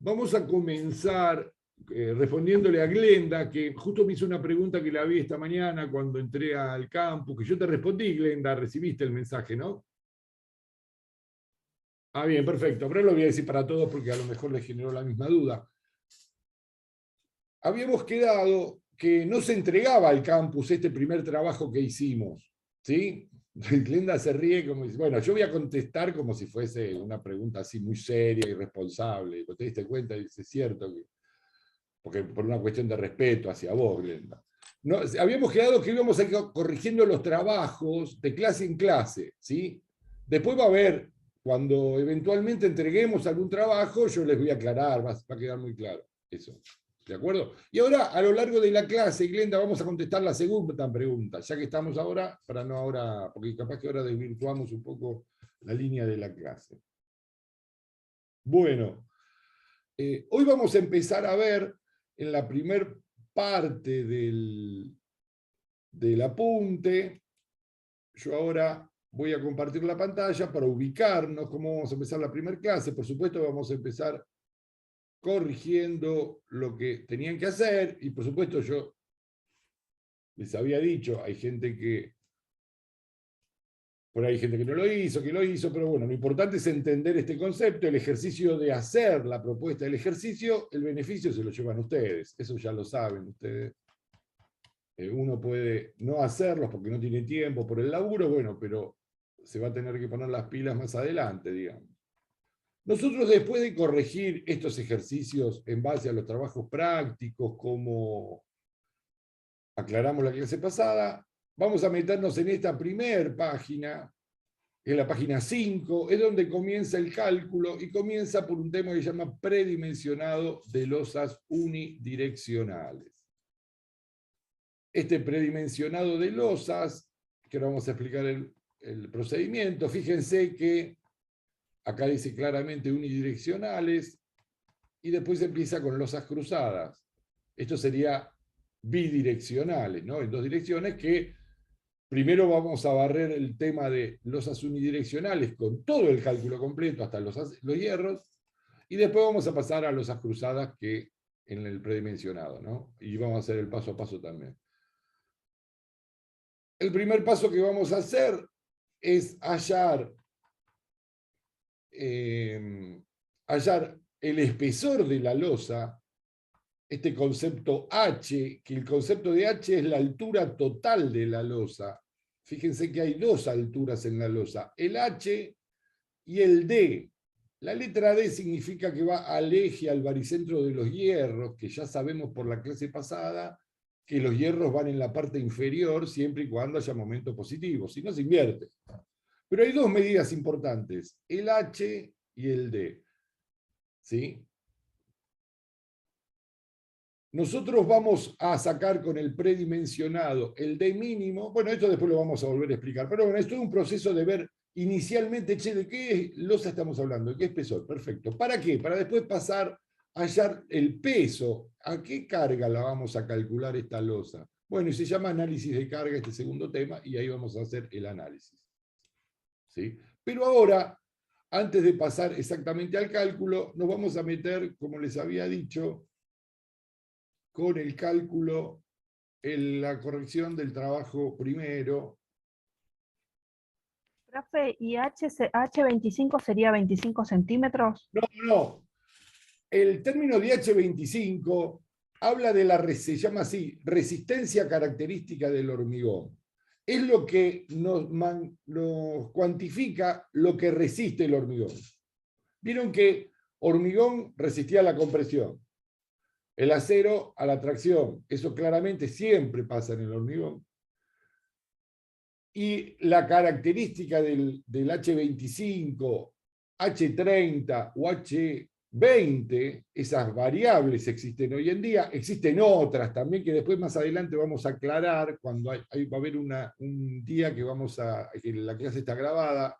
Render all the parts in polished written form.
Vamos a comenzar respondiéndole a Glenda, que justo me hizo una pregunta que la vi esta mañana cuando entré al campus, que yo te respondí, Glenda, recibiste el mensaje, ¿no? Ah, bien, perfecto. Pero lo voy a decir para todos porque a lo mejor les generó la misma duda. Habíamos quedado que no se entregaba al campus este primer trabajo que hicimos, ¿sí? Glenda se ríe como dice, bueno, yo voy a contestar como si fuese una pregunta así muy seria y responsable. ¿Te diste cuenta? Dice, es cierto, porque por una cuestión de respeto hacia vos, Glenda. No, habíamos quedado que íbamos a ir corrigiendo los trabajos de clase en clase, ¿sí? Después va a haber, cuando eventualmente entreguemos algún trabajo, yo les voy a aclarar, va a quedar muy claro eso. ¿De acuerdo? Y ahora, a lo largo de la clase, Glenda, vamos a contestar la segunda pregunta, ya que estamos ahora, para no ahora, porque capaz que ahora desvirtuamos un poco la línea de la clase. Bueno, hoy vamos a empezar a ver en la primer parte del apunte. Yo ahora voy a compartir la pantalla para ubicarnos cómo vamos a empezar la primera clase. Por supuesto, vamos a empezar corrigiendo lo que tenían que hacer y por supuesto yo les había dicho, hay gente que por ahí hay gente que no lo hizo, que lo hizo, pero bueno, lo importante es entender este concepto, el ejercicio de hacer la propuesta del ejercicio, el beneficio se lo llevan ustedes, eso ya lo saben ustedes. Uno puede no hacerlos porque no tiene tiempo por el laburo, bueno, pero se va a tener que poner las pilas más adelante, digamos. Nosotros después de corregir estos ejercicios en base a los trabajos prácticos, como aclaramos la clase pasada, vamos a meternos en esta primer página, en la página 5, es donde comienza el cálculo y comienza por un tema que se llama predimensionado de losas unidireccionales. Este predimensionado de losas, que ahora vamos a explicar el procedimiento, fíjense que acá dice claramente unidireccionales y después empieza con losas cruzadas. Esto sería bidireccionales, ¿no? En dos direcciones que primero vamos a barrer el tema de losas unidireccionales con todo el cálculo completo hasta los hierros y después vamos a pasar a losas cruzadas que en el predimensionado, ¿no? Y vamos a hacer el paso a paso también. El primer paso que vamos a hacer es hallar el espesor de la losa, este concepto H, que el concepto de H es la altura total de la losa. Fíjense que hay dos alturas en la losa, el H y el D. La letra D significa que va al eje, al baricentro de los hierros, que ya sabemos por la clase pasada que los hierros van en la parte inferior siempre y cuando haya momento positivo, si no se invierte. Pero hay dos medidas importantes, el H y el D. ¿Sí? Nosotros vamos a sacar con el predimensionado el D mínimo, bueno, esto después lo vamos a volver a explicar, pero bueno, esto es un proceso de ver inicialmente, che, ¿de qué losa estamos hablando? ¿De qué espesor? Perfecto. ¿Para qué? Para después pasar a hallar el peso. ¿A qué carga la vamos a calcular esta losa? Bueno, y se llama análisis de carga este segundo tema, y ahí vamos a hacer el análisis. ¿Sí? Pero ahora, antes de pasar exactamente al cálculo, nos vamos a meter, como les había dicho, con el cálculo en la corrección del trabajo primero. Profe, ¿y H25 sería 25 centímetros? No. El término de H25 habla de se llama así, resistencia característica del hormigón. Es lo que nos cuantifica lo que resiste el hormigón. Vieron que hormigón resistía a la compresión, el acero a la tracción. Eso claramente siempre pasa en el hormigón. Y la característica del H25, H30 o H20, esas variables existen hoy en día, existen otras también que después más adelante vamos a aclarar cuando va a haber un día que que la clase está grabada,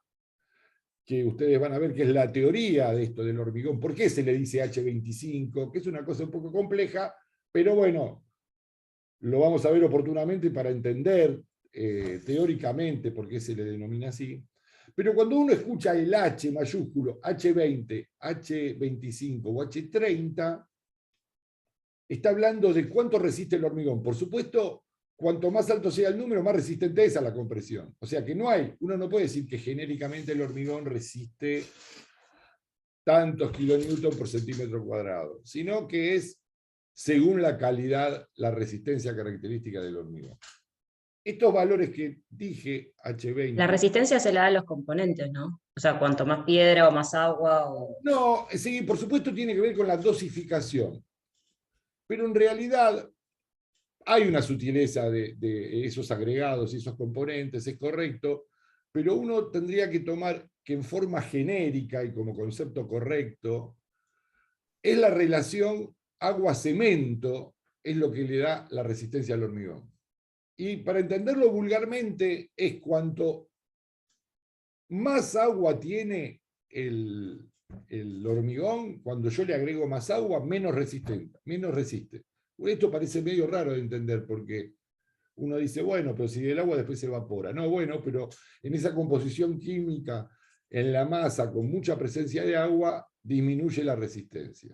que ustedes van a ver que es la teoría de esto del hormigón, por qué se le dice H25, que es una cosa un poco compleja, pero bueno, lo vamos a ver oportunamente para entender teóricamente por qué se le denomina así. Pero cuando uno escucha el H mayúsculo, H20, H25 o H30, está hablando de cuánto resiste el hormigón. Por supuesto, cuanto más alto sea el número, más resistente es a la compresión. O sea que uno no puede decir que genéricamente el hormigón resiste tantos kilonewton por centímetro cuadrado, sino que es según la calidad, la resistencia característica del hormigón. Estos valores que dije, H20... La resistencia se la da a los componentes, ¿no? O sea, cuanto más piedra o más agua o... No, sí, por supuesto tiene que ver con la dosificación. Pero en realidad hay una sutileza de esos agregados y esos componentes, es correcto, pero uno tendría que tomar que en forma genérica y como concepto correcto, es la relación agua-cemento, es lo que le da la resistencia al hormigón. Y para entenderlo vulgarmente, es cuanto más agua tiene el hormigón, cuando yo le agrego más agua, menos resiste. Esto parece medio raro de entender, porque uno dice, bueno, pero si el agua después se evapora. No, bueno, pero en esa composición química, en la masa, con mucha presencia de agua, disminuye la resistencia.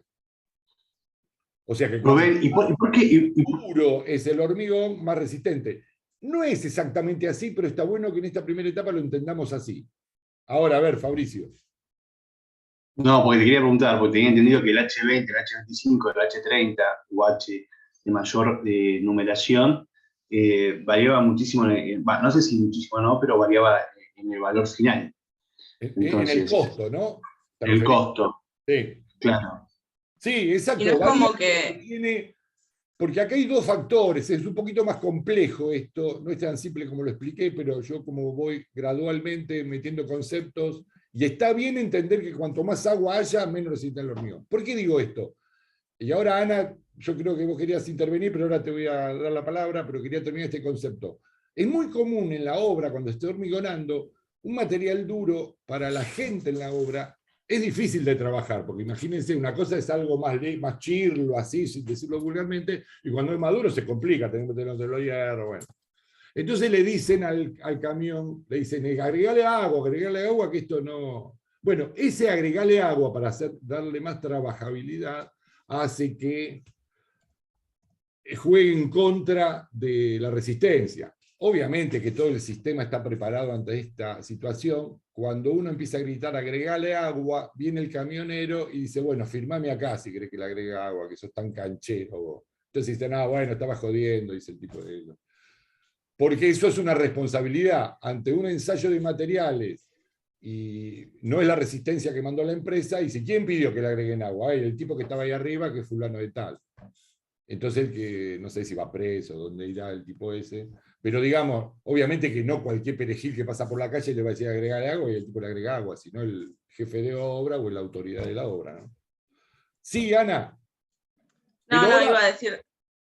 O sea que Rubén, ¿y por qué? duro es el hormigón, más resistente. No es exactamente así, pero está bueno que en esta primera etapa lo entendamos así. Ahora, a ver, Fabricio. No, porque te quería preguntar, porque tenía entendido que el H20, el H25, el H30 o H de mayor numeración variaba muchísimo, no sé si muchísimo o no, pero variaba en el valor final. En Entonces, el costo, ¿no? El costo. Sí. Claro. Sí, exacto. Y no es como que... Porque acá hay dos factores, es un poquito más complejo esto, no es tan simple como lo expliqué, pero yo como voy gradualmente metiendo conceptos, y está bien entender que cuanto más agua haya, menos resiste el hormigón. ¿Por qué digo esto? Y ahora, Ana, yo creo que vos querías intervenir, pero ahora te voy a dar la palabra, pero quería terminar este concepto. Es muy común en la obra, cuando estoy hormigonando, un material duro para la gente en la obra es difícil de trabajar, porque imagínense, una cosa es algo más chirlo, así, sin decirlo vulgarmente, y cuando es maduro se complica, tenemos que tenerlo de hierro, bueno. Entonces le dicen al camión, le dicen, agregale agua, que esto no... Bueno, ese agregale agua para darle más trabajabilidad hace que juegue en contra de la resistencia. Obviamente que todo el sistema está preparado ante esta situación. Cuando uno empieza a gritar, agregale agua, viene el camionero y dice, bueno, firmame acá si querés que le agregue agua, que sos tan canchero. Entonces dice, no, bueno, estaba jodiendo, dice el tipo de ellos. Porque eso es una responsabilidad ante un ensayo de materiales y no es la resistencia que mandó la empresa. Y dice, ¿quién pidió que le agreguen agua? El tipo que estaba ahí arriba, que es fulano de tal. Entonces, que no sé si va preso, dónde irá el tipo ese. Pero digamos, obviamente que no cualquier perejil que pasa por la calle le va a decir agregar agua y el tipo le agrega agua, sino el jefe de obra o la autoridad de la obra, ¿no? Sí, Ana. No, ahora, iba a decir,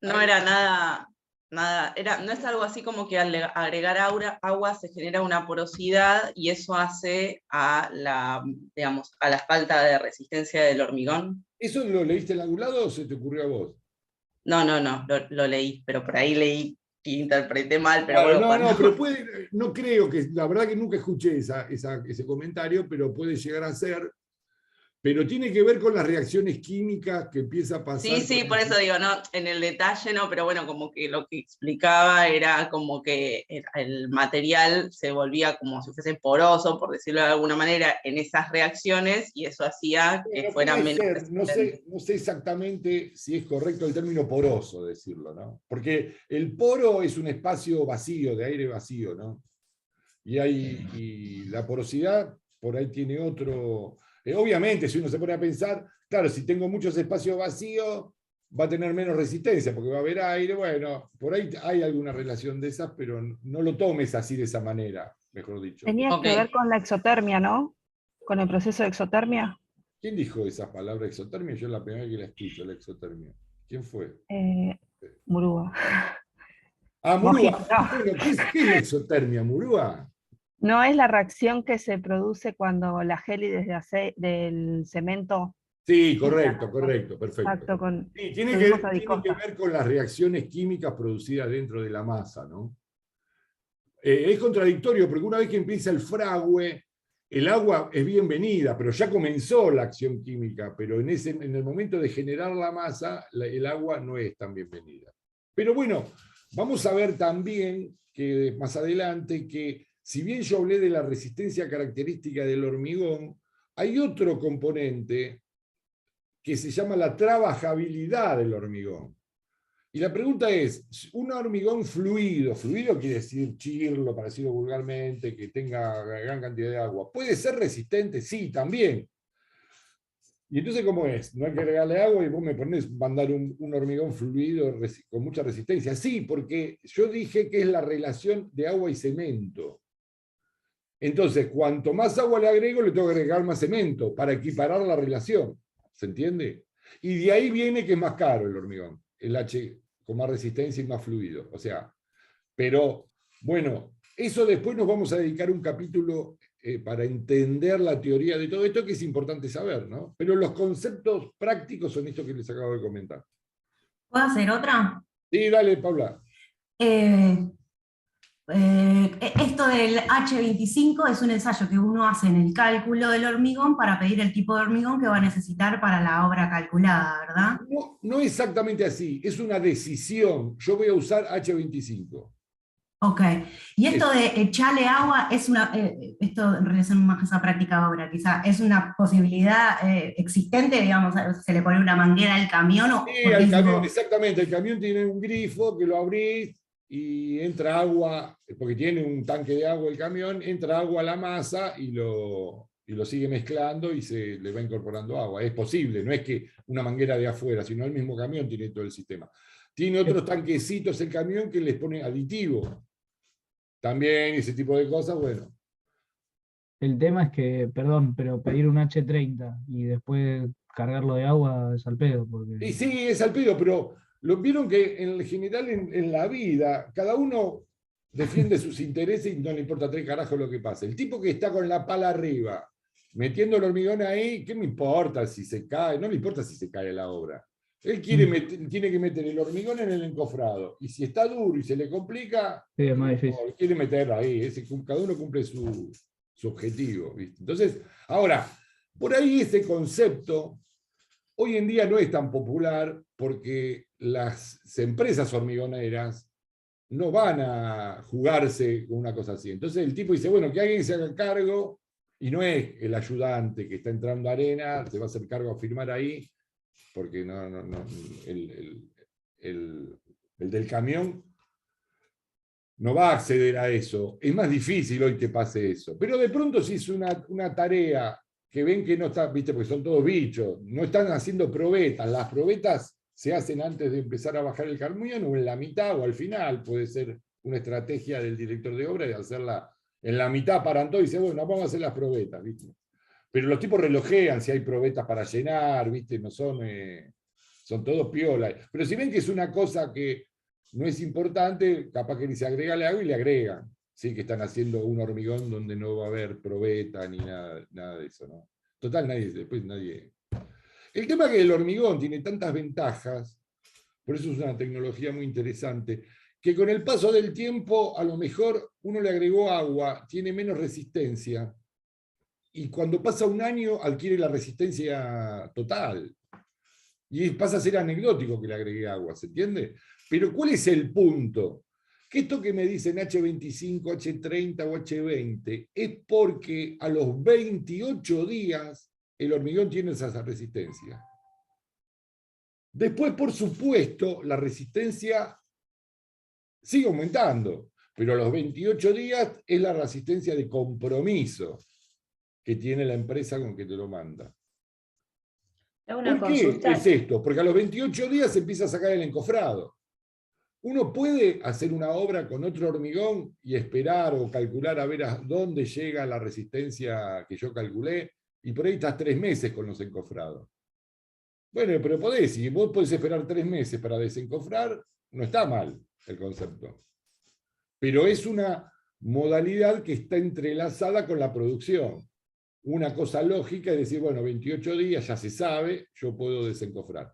no era nada, no es algo así como que al agregar agua se genera una porosidad y eso hace a la falta de resistencia del hormigón. ¿Eso lo leíste en algún lado o se te ocurrió a vos? No, lo leí, pero por ahí leí y interpreté mal. Pero claro, bueno, pero no creo que, la verdad que nunca escuché ese comentario, pero puede llegar a ser. Pero tiene que ver con las reacciones químicas que empieza a pasar. Sí, por eso digo, no, en el detalle no, pero bueno, como que lo que explicaba era como que el material se volvía como si fuese poroso, por decirlo de alguna manera, en esas reacciones, y eso hacía que fuera menos. No sé exactamente si es correcto el término poroso decirlo, ¿no? Porque el poro es un espacio vacío, de aire vacío, ¿no? Y la porosidad por ahí tiene otro. Obviamente, si uno se pone a pensar, claro, si tengo muchos espacios vacíos, va a tener menos resistencia, porque va a haber aire. Bueno, por ahí hay alguna relación de esas, pero no lo tomes así de esa manera, mejor dicho. Tenía que ver con la exotermia, ¿no? Con el proceso de exotermia. ¿Quién dijo esa palabra exotermia? Yo la primera vez que la escucho, la exotermia. ¿Quién fue? Murúa. Ah, Murúa. No. Bueno, ¿qué es la exotermia, Murúa? No es la reacción que se produce cuando la gélides del cemento... Sí, correcto, perfecto. Exacto, sí, tiene que ver con las reacciones químicas producidas dentro de la masa, ¿no? Es contradictorio, porque una vez que empieza el fragüe, el agua es bienvenida, pero ya comenzó la acción química, pero en el momento de generar la masa, el agua no es tan bienvenida. Pero bueno, vamos a ver también, que más adelante, que si bien yo hablé de la resistencia característica del hormigón, hay otro componente que se llama la trabajabilidad del hormigón. Y la pregunta es, un hormigón fluido quiere decir chirlo, para decirlo vulgarmente, que tenga gran cantidad de agua, ¿puede ser resistente? Sí, también. Y entonces, ¿cómo es? No hay que agregarle agua y vos me ponés mandar un hormigón fluido con mucha resistencia. Sí, porque yo dije que es la relación de agua y cemento. Entonces, cuanto más agua le agrego, le tengo que agregar más cemento para equiparar la relación. ¿Se entiende? Y de ahí viene que es más caro el hormigón, el H con más resistencia y más fluido. O sea, pero bueno, eso después nos vamos a dedicar un capítulo para entender la teoría de todo esto, que es importante saber, ¿no? Pero los conceptos prácticos son estos que les acabo de comentar. ¿Puedo hacer otra? Sí, dale, Paula. Esto del H25 es un ensayo que uno hace en el cálculo del hormigón para pedir el tipo de hormigón que va a necesitar para la obra calculada, ¿verdad? No, no exactamente así, es una decisión. Yo voy a usar H25. Ok. Y esto de echarle agua, es esto en relación más a esa práctica ahora, quizá, ¿es una posibilidad existente, digamos, se le pone una manguera al camión? Sí, al camión, exactamente, el camión tiene un grifo que lo abrís y entra agua, porque tiene un tanque de agua el camión, entra agua a la masa y lo sigue mezclando y se le va incorporando agua. Es posible, no es que una manguera de afuera, sino el mismo camión tiene todo el sistema. Tiene otros tanquecitos el camión que les pone aditivo. También ese tipo de cosas, bueno. El tema es que, perdón, pero pedir un H30 y después cargarlo de agua es al pedo. Porque... Y sí, es al pedo, pero vieron que en general en la vida, cada uno defiende sus intereses y no le importa tres carajos lo que pase. El tipo que está con la pala arriba, metiendo el hormigón ahí, ¿qué me importa si se cae? No le importa si se cae la obra. Él tiene que meter el hormigón en el encofrado. Y si está duro y se le complica, sí, es más difícil. Quiere meterlo ahí. Cada uno cumple su objetivo, ¿viste? Entonces, ahora, por ahí ese concepto hoy en día no es tan popular porque las empresas hormigoneras no van a jugarse con una cosa así. Entonces el tipo dice, bueno, que alguien se haga cargo, y no es el ayudante que está entrando a arena, se va a hacer cargo a firmar ahí, porque el del camión no va a acceder a eso. Es más difícil hoy que pase eso. Pero de pronto si es una tarea que ven que no está, viste, porque son todos bichos, no están haciendo probetas. Las probetas se hacen antes de empezar a bajar el camión, o en la mitad, o al final. Puede ser una estrategia del director de obra de hacerla en la mitad, paran todo y dicen, bueno, vamos a hacer las probetas, ¿viste? Pero los tipos relojean si hay probetas para llenar, ¿viste? No son todos piola. Pero si ven que es una cosa que no es importante, capaz que ni se agrega agua y le agregan. Sí, que están haciendo un hormigón donde no va a haber probeta ni nada de eso, ¿no? Total, nadie. El tema es que el hormigón tiene tantas ventajas, por eso es una tecnología muy interesante, que con el paso del tiempo, a lo mejor uno le agregó agua, tiene menos resistencia, y cuando pasa un año adquiere la resistencia total. Y pasa a ser anecdótico que le agregué agua, ¿se entiende? Pero ¿cuál es el punto? Que esto que me dicen H25, H30 o H20 es porque a los 28 días el hormigón tiene esa resistencia. Después, por supuesto, la resistencia sigue aumentando, pero a los 28 días es la resistencia de compromiso que tiene la empresa con que te lo manda. ¿Por qué es esto? Porque a los 28 días se empieza a sacar el encofrado. Uno puede hacer una obra con otro hormigón y esperar o calcular a ver a dónde llega la resistencia que yo calculé, y por ahí estás 3 meses con los encofrados. Bueno, pero podés, si vos podés esperar 3 meses para desencofrar, no está mal el concepto. Pero es una modalidad que está entrelazada con la producción. Una cosa lógica es decir, bueno, 28 días ya se sabe, yo puedo desencofrar.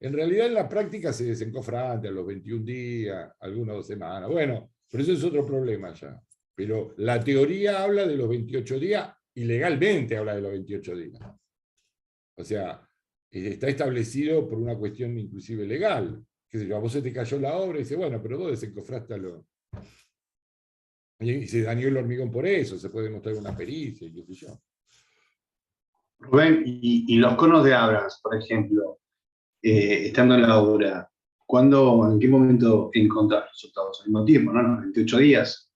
En realidad en la práctica se desencofra antes, a los 21 días, algunas 2 semanas. Bueno, pero eso es otro problema ya. Pero la teoría habla de los 28 días y legalmente habla de los 28 días. O sea, está establecido por una cuestión inclusive legal. Qué sé yo, a vos se te cayó la obra y dice, bueno, pero vos desencofraste a lo... Y se dañó el hormigón por eso, se puede demostrar una pericia, y qué sé yo. Rubén, y los conos de Abrams, por ejemplo, estando en la obra, ¿en qué momento encontrás resultados? Al mismo tiempo, ¿no? 28 días.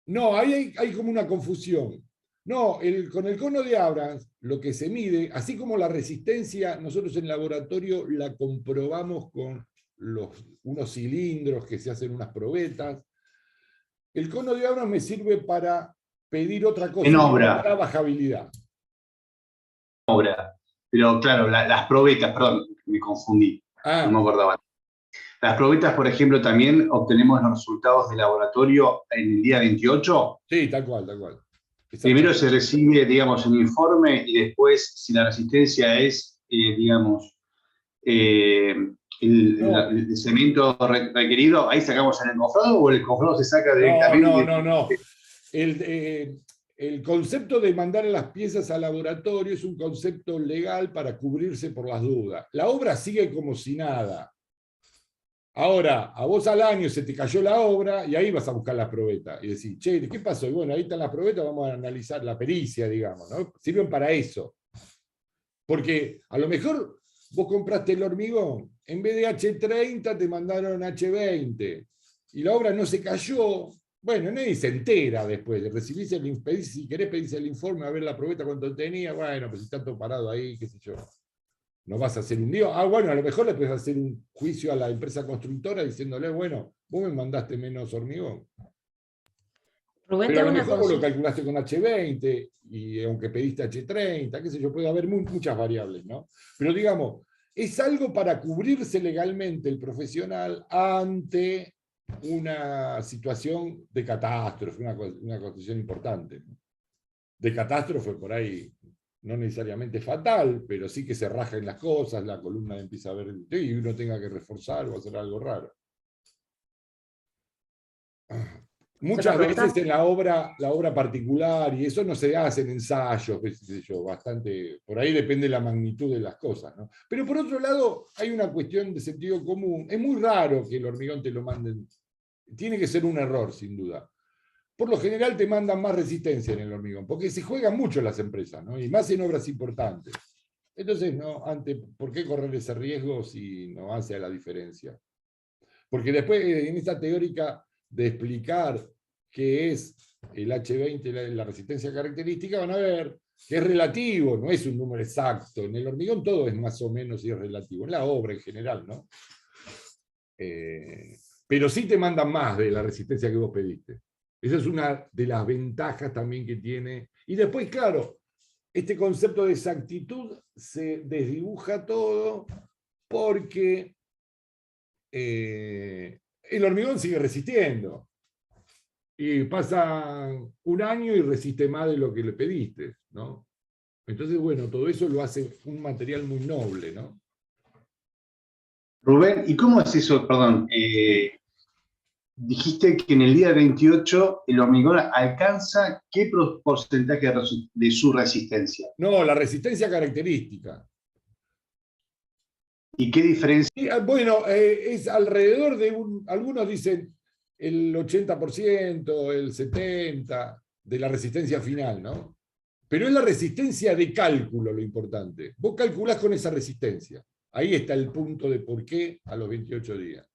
No, ahí hay como una confusión. No, con el cono de Abrams, lo que se mide, así como la resistencia, nosotros en laboratorio la comprobamos con unos cilindros que se hacen unas probetas. El cono de Abrams me sirve para pedir otra cosa, En obra. para bajabilidad. Pero claro, las probetas, perdón, me confundí, no me acordaba. Las probetas, por ejemplo, también obtenemos los resultados de laboratorio en el día 28. Sí, tal cual, tal cual. Primero se recibe, digamos, el informe y después, si la resistencia es, digamos, el cemento requerido, ¿ahí sacamos el encofrado o el encofrado se saca directamente? No. El concepto de mandar las piezas al laboratorio es un concepto legal para cubrirse por las dudas. La obra sigue como si nada. Ahora, a vos al año se te cayó la obra y ahí vas a buscar la probeta y decís, che, ¿qué pasó? Y bueno, ahí están las probetas, vamos a analizar la pericia, digamos, ¿no? Sirven para eso. Porque a lo mejor vos compraste el hormigón, en vez de H30 te mandaron H20 y la obra no se cayó. Bueno, nadie se entera después. Si querés pedirse el informe a ver la probeta cuánto tenía, bueno, pues está todo parado ahí, qué sé yo. No vas a hacer un lío. Bueno, a lo mejor le puedes hacer un juicio a la empresa constructora diciéndole, bueno, vos me mandaste menos hormigón. Rubén, Pero a tengo lo una mejor vos lo consulta. calculaste con H20, y aunque pediste H30, qué sé yo, puede haber muchas variables, ¿no? Pero digamos, es algo para cubrirse legalmente el profesional ante una situación de catástrofe, una condición importante, ¿no? De catástrofe por ahí, no necesariamente fatal, pero sí que se rajen las cosas, la columna empieza a ver y uno tenga que reforzar o hacer algo raro. Muchas veces en la obra particular, y eso no se hace en ensayos, qué sé yo, bastante, por ahí depende de la magnitud de las cosas, ¿no? Pero por otro lado, hay una cuestión de sentido común. Es muy raro que el hormigón te lo manden. Tiene que ser un error, sin duda. Por lo general te mandan más resistencia en el hormigón, porque se juegan mucho las empresas, ¿no? Y más en obras importantes. Entonces, no, ¿por qué correr ese riesgo si no hace la diferencia? Porque después, en esta teórica de explicar qué es el H20, la resistencia característica, van a ver que es relativo, no es un número exacto. En el hormigón todo es más o menos y es relativo, en la obra en general, ¿no? Pero sí te mandan más de la resistencia que vos pediste. Esa es una de las ventajas también que tiene. Y después, claro, este concepto de exactitud se desdibuja todo porque el hormigón sigue resistiendo. Y pasa un año y resiste más de lo que le pediste, ¿no? Entonces, bueno, todo eso lo hace un material muy noble, ¿no? Rubén, ¿y cómo es eso? Perdón, dijiste que en el día 28 el hormigón alcanza ¿qué porcentaje de su resistencia? No, la resistencia característica. ¿Y qué diferencia? Bueno, es alrededor de algunos dicen el 80%, el 70% de la resistencia final, ¿no? Pero es la resistencia de cálculo lo importante. Vos calculás con esa resistencia. Ahí está el punto de por qué a los 28 días.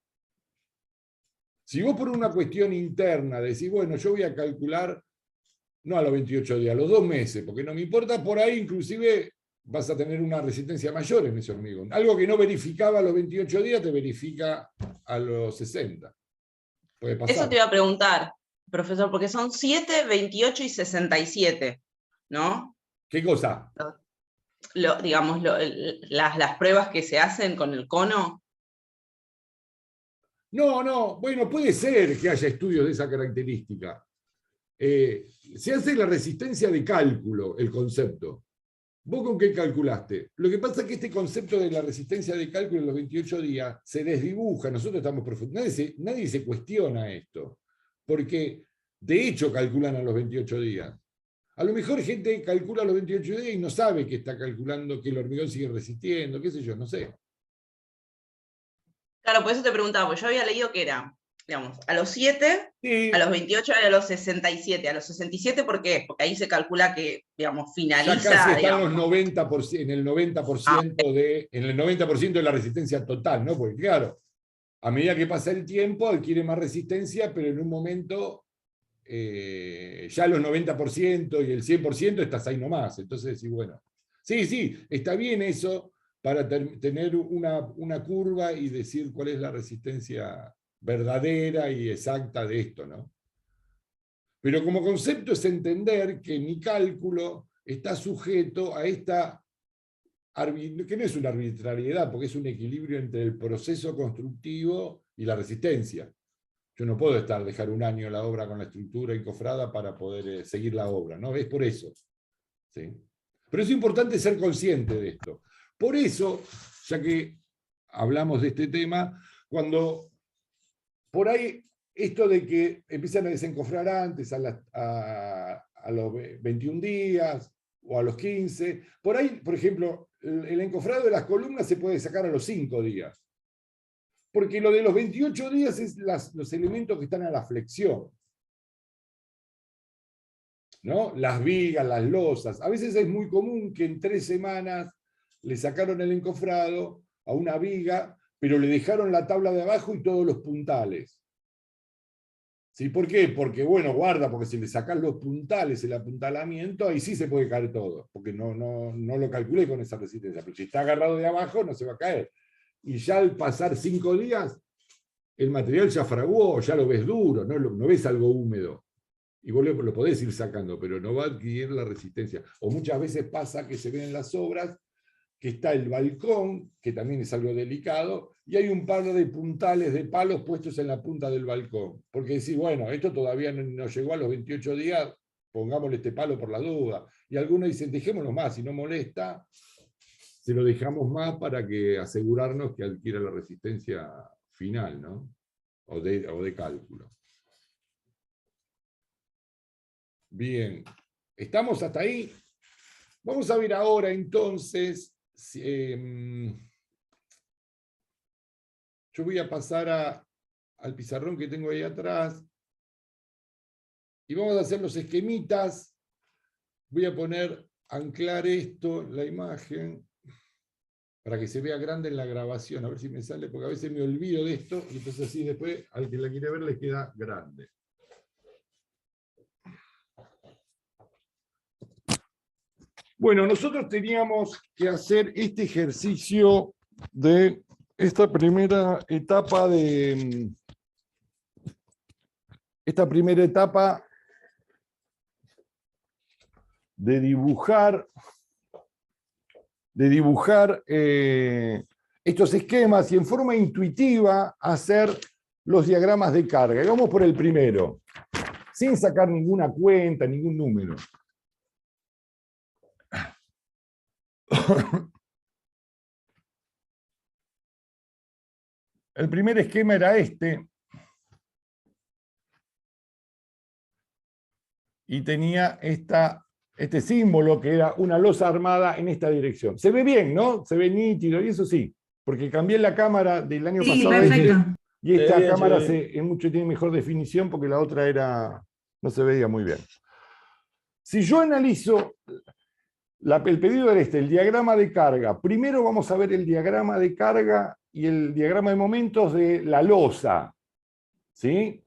Si vos por una cuestión interna decís, bueno, yo voy a calcular, no a los 28 días, a los 2 meses, porque no me importa, por ahí inclusive vas a tener una resistencia mayor en ese hormigón. Algo que no verificaba a los 28 días te verifica a los 60. Puede pasar. Eso te iba a preguntar, profesor, porque son 7, 28 y 67, ¿no? ¿Qué cosa? Digamos, las pruebas que se hacen con el cono. No, bueno, puede ser que haya estudios de esa característica. Se hace la resistencia de cálculo, el concepto. ¿Vos con qué calculaste? Lo que pasa es que este concepto de la resistencia de cálculo en los 28 días se desdibuja. Nosotros estamos profundizando. Nadie se cuestiona esto, porque de hecho calculan a los 28 días. A lo mejor gente calcula los 28 días y no sabe que está calculando que el hormigón sigue resistiendo, qué sé yo, no sé. Claro, por eso te preguntaba, porque yo había leído que era, digamos, a los 7, Sí, a los 28 y a los 67. A los 67, ¿por qué? Porque ahí se calcula que, digamos, ya finaliza, casi está digamos, en, los 90%, en el 90% en el 90% de la resistencia total, ¿no? Porque claro, a medida que pasa el tiempo adquiere más resistencia, pero en un momento ya los 90% y el 100% estás ahí nomás. Entonces, sí, bueno. Sí, está bien eso para tener una curva y decir cuál es la resistencia verdadera y exacta de esto, ¿no? Pero como concepto es entender que mi cálculo está sujeto a esta, que no es una arbitrariedad, porque es un equilibrio entre el proceso constructivo y la resistencia. Yo no puedo dejar un año la obra con la estructura encofrada para poder seguir la obra, ¿no? Es por eso. ¿Sí? Pero es importante ser consciente de esto. Por eso, ya que hablamos de este tema, cuando por ahí esto de que empiezan a desencofrar antes, a los 21 días o a los 15, por ahí, por ejemplo, el encofrado de las columnas se puede sacar a los 5 días. Porque lo de los 28 días es los elementos que están a la flexión, ¿no? Las vigas, las losas. A veces es muy común que en 3 semanas le sacaron el encofrado a una viga, pero le dejaron la tabla de abajo y todos los puntales. ¿Sí? ¿Por qué? Porque, bueno, guarda, porque si le sacás los puntales, el apuntalamiento, ahí sí se puede caer todo, porque no lo calculé con esa resistencia. Pero si está agarrado de abajo, no se va a caer. Y ya al pasar 5 días, el material ya fraguó, ya lo ves duro, no ves algo húmedo. Y vos lo podés ir sacando, pero no va a adquirir la resistencia. O muchas veces pasa que se ven en las obras que está el balcón, que también es algo delicado, y hay un par de puntales de palos puestos en la punta del balcón. Porque decís, bueno, esto todavía no llegó a los 28 días, pongámosle este palo por la duda. Y algunos dicen, dejémoslo más, si no molesta, se lo dejamos más para que asegurarnos que adquiera la resistencia final, ¿no? O de cálculo. Bien, ¿estamos hasta ahí? Vamos a ver ahora entonces, yo voy a pasar al pizarrón que tengo ahí atrás, y vamos a hacer los esquemitas. Voy a anclar esto, la imagen, para que se vea grande en la grabación, a ver si me sale, porque a veces me olvido de esto, y entonces así después, al que la quiere ver, le queda grande. Bueno, nosotros teníamos que hacer este ejercicio de esta primera etapa de dibujar estos esquemas y en forma intuitiva hacer los diagramas de carga. Y vamos por el primero, sin sacar ninguna cuenta, ningún número. El primer esquema era este. Y tenía este símbolo que era una losa armada en esta dirección. Se ve bien, ¿no? Se ve nítido, y eso sí, porque cambié la cámara del año pasado y esta cámara tiene mejor definición porque la otra no se veía muy bien. Si yo analizo, el pedido era el diagrama de carga. Primero vamos a ver el diagrama de carga y el diagrama de momentos de la losa. ¿Sí?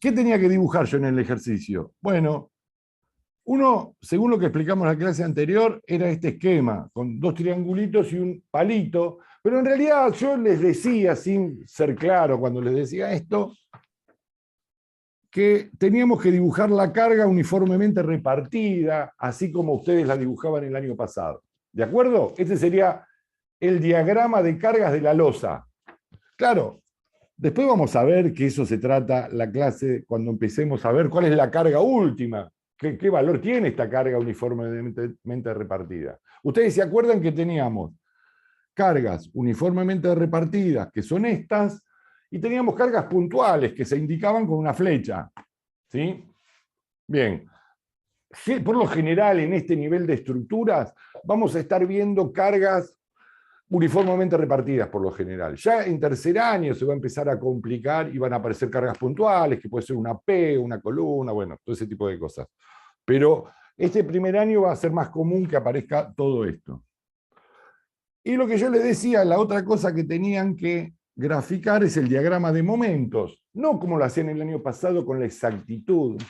¿Qué tenía que dibujar yo en el ejercicio? Bueno, uno, según lo que explicamos en la clase anterior, era este esquema, con 2 triangulitos y un palito, pero en realidad yo les decía, sin ser claro cuando les decía esto, que teníamos que dibujar la carga uniformemente repartida, así como ustedes la dibujaban el año pasado. ¿De acuerdo? Este sería el diagrama de cargas de la losa. Claro, después vamos a ver que eso se trata la clase cuando empecemos a ver cuál es la carga última, qué valor tiene esta carga uniformemente repartida. Ustedes se acuerdan que teníamos cargas uniformemente repartidas, que son estas, y teníamos cargas puntuales que se indicaban con una flecha. ¿Sí? Bien. por lo general en este nivel de estructuras vamos a estar viendo cargas uniformemente repartidas por lo general. Ya en tercer año se va a empezar a complicar y van a aparecer cargas puntuales, que puede ser una P, una columna, bueno, todo ese tipo de cosas. Pero este primer año va a ser más común que aparezca todo esto. Y lo que yo les decía, la otra cosa que tenían que graficar es el diagrama de momentos, no como lo hacían el año pasado con la exactitud,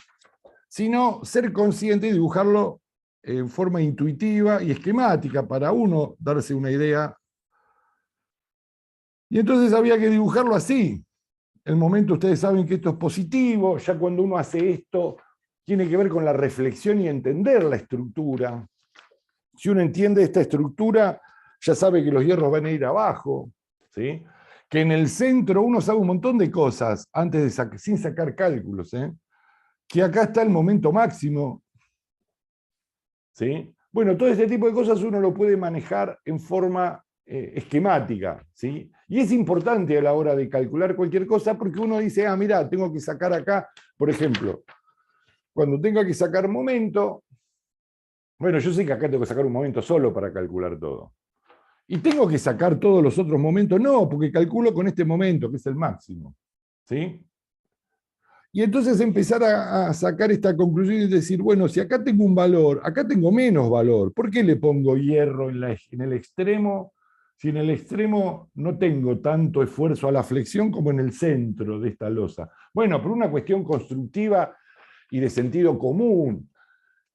sino ser consciente y dibujarlo en forma intuitiva y esquemática para uno darse una idea. Y entonces había que dibujarlo así. El momento, ustedes saben que esto es positivo, ya cuando uno hace esto, tiene que ver con la reflexión y entender la estructura. Si uno entiende esta estructura, ya sabe que los hierros van a ir abajo, ¿sí? Que en el centro uno sabe un montón de cosas antes de sin sacar cálculos, ¿eh? Que acá está el momento máximo, ¿sí? Bueno, todo este tipo de cosas uno lo puede manejar en forma esquemática, ¿sí? Y es importante a la hora de calcular cualquier cosa porque uno dice, ah, mira, tengo que sacar acá, por ejemplo, cuando tenga que sacar momento, bueno, yo sé que acá tengo que sacar un momento solo para calcular todo. ¿Y tengo que sacar todos los otros momentos? No, porque calculo con este momento, que es el máximo, ¿sí? Y entonces empezar a sacar esta conclusión y decir, bueno, si acá tengo un valor, acá tengo menos valor, ¿por qué le pongo hierro en el extremo? Si en el extremo no tengo tanto esfuerzo a la flexión como en el centro de esta losa. Bueno, por una cuestión constructiva y de sentido común.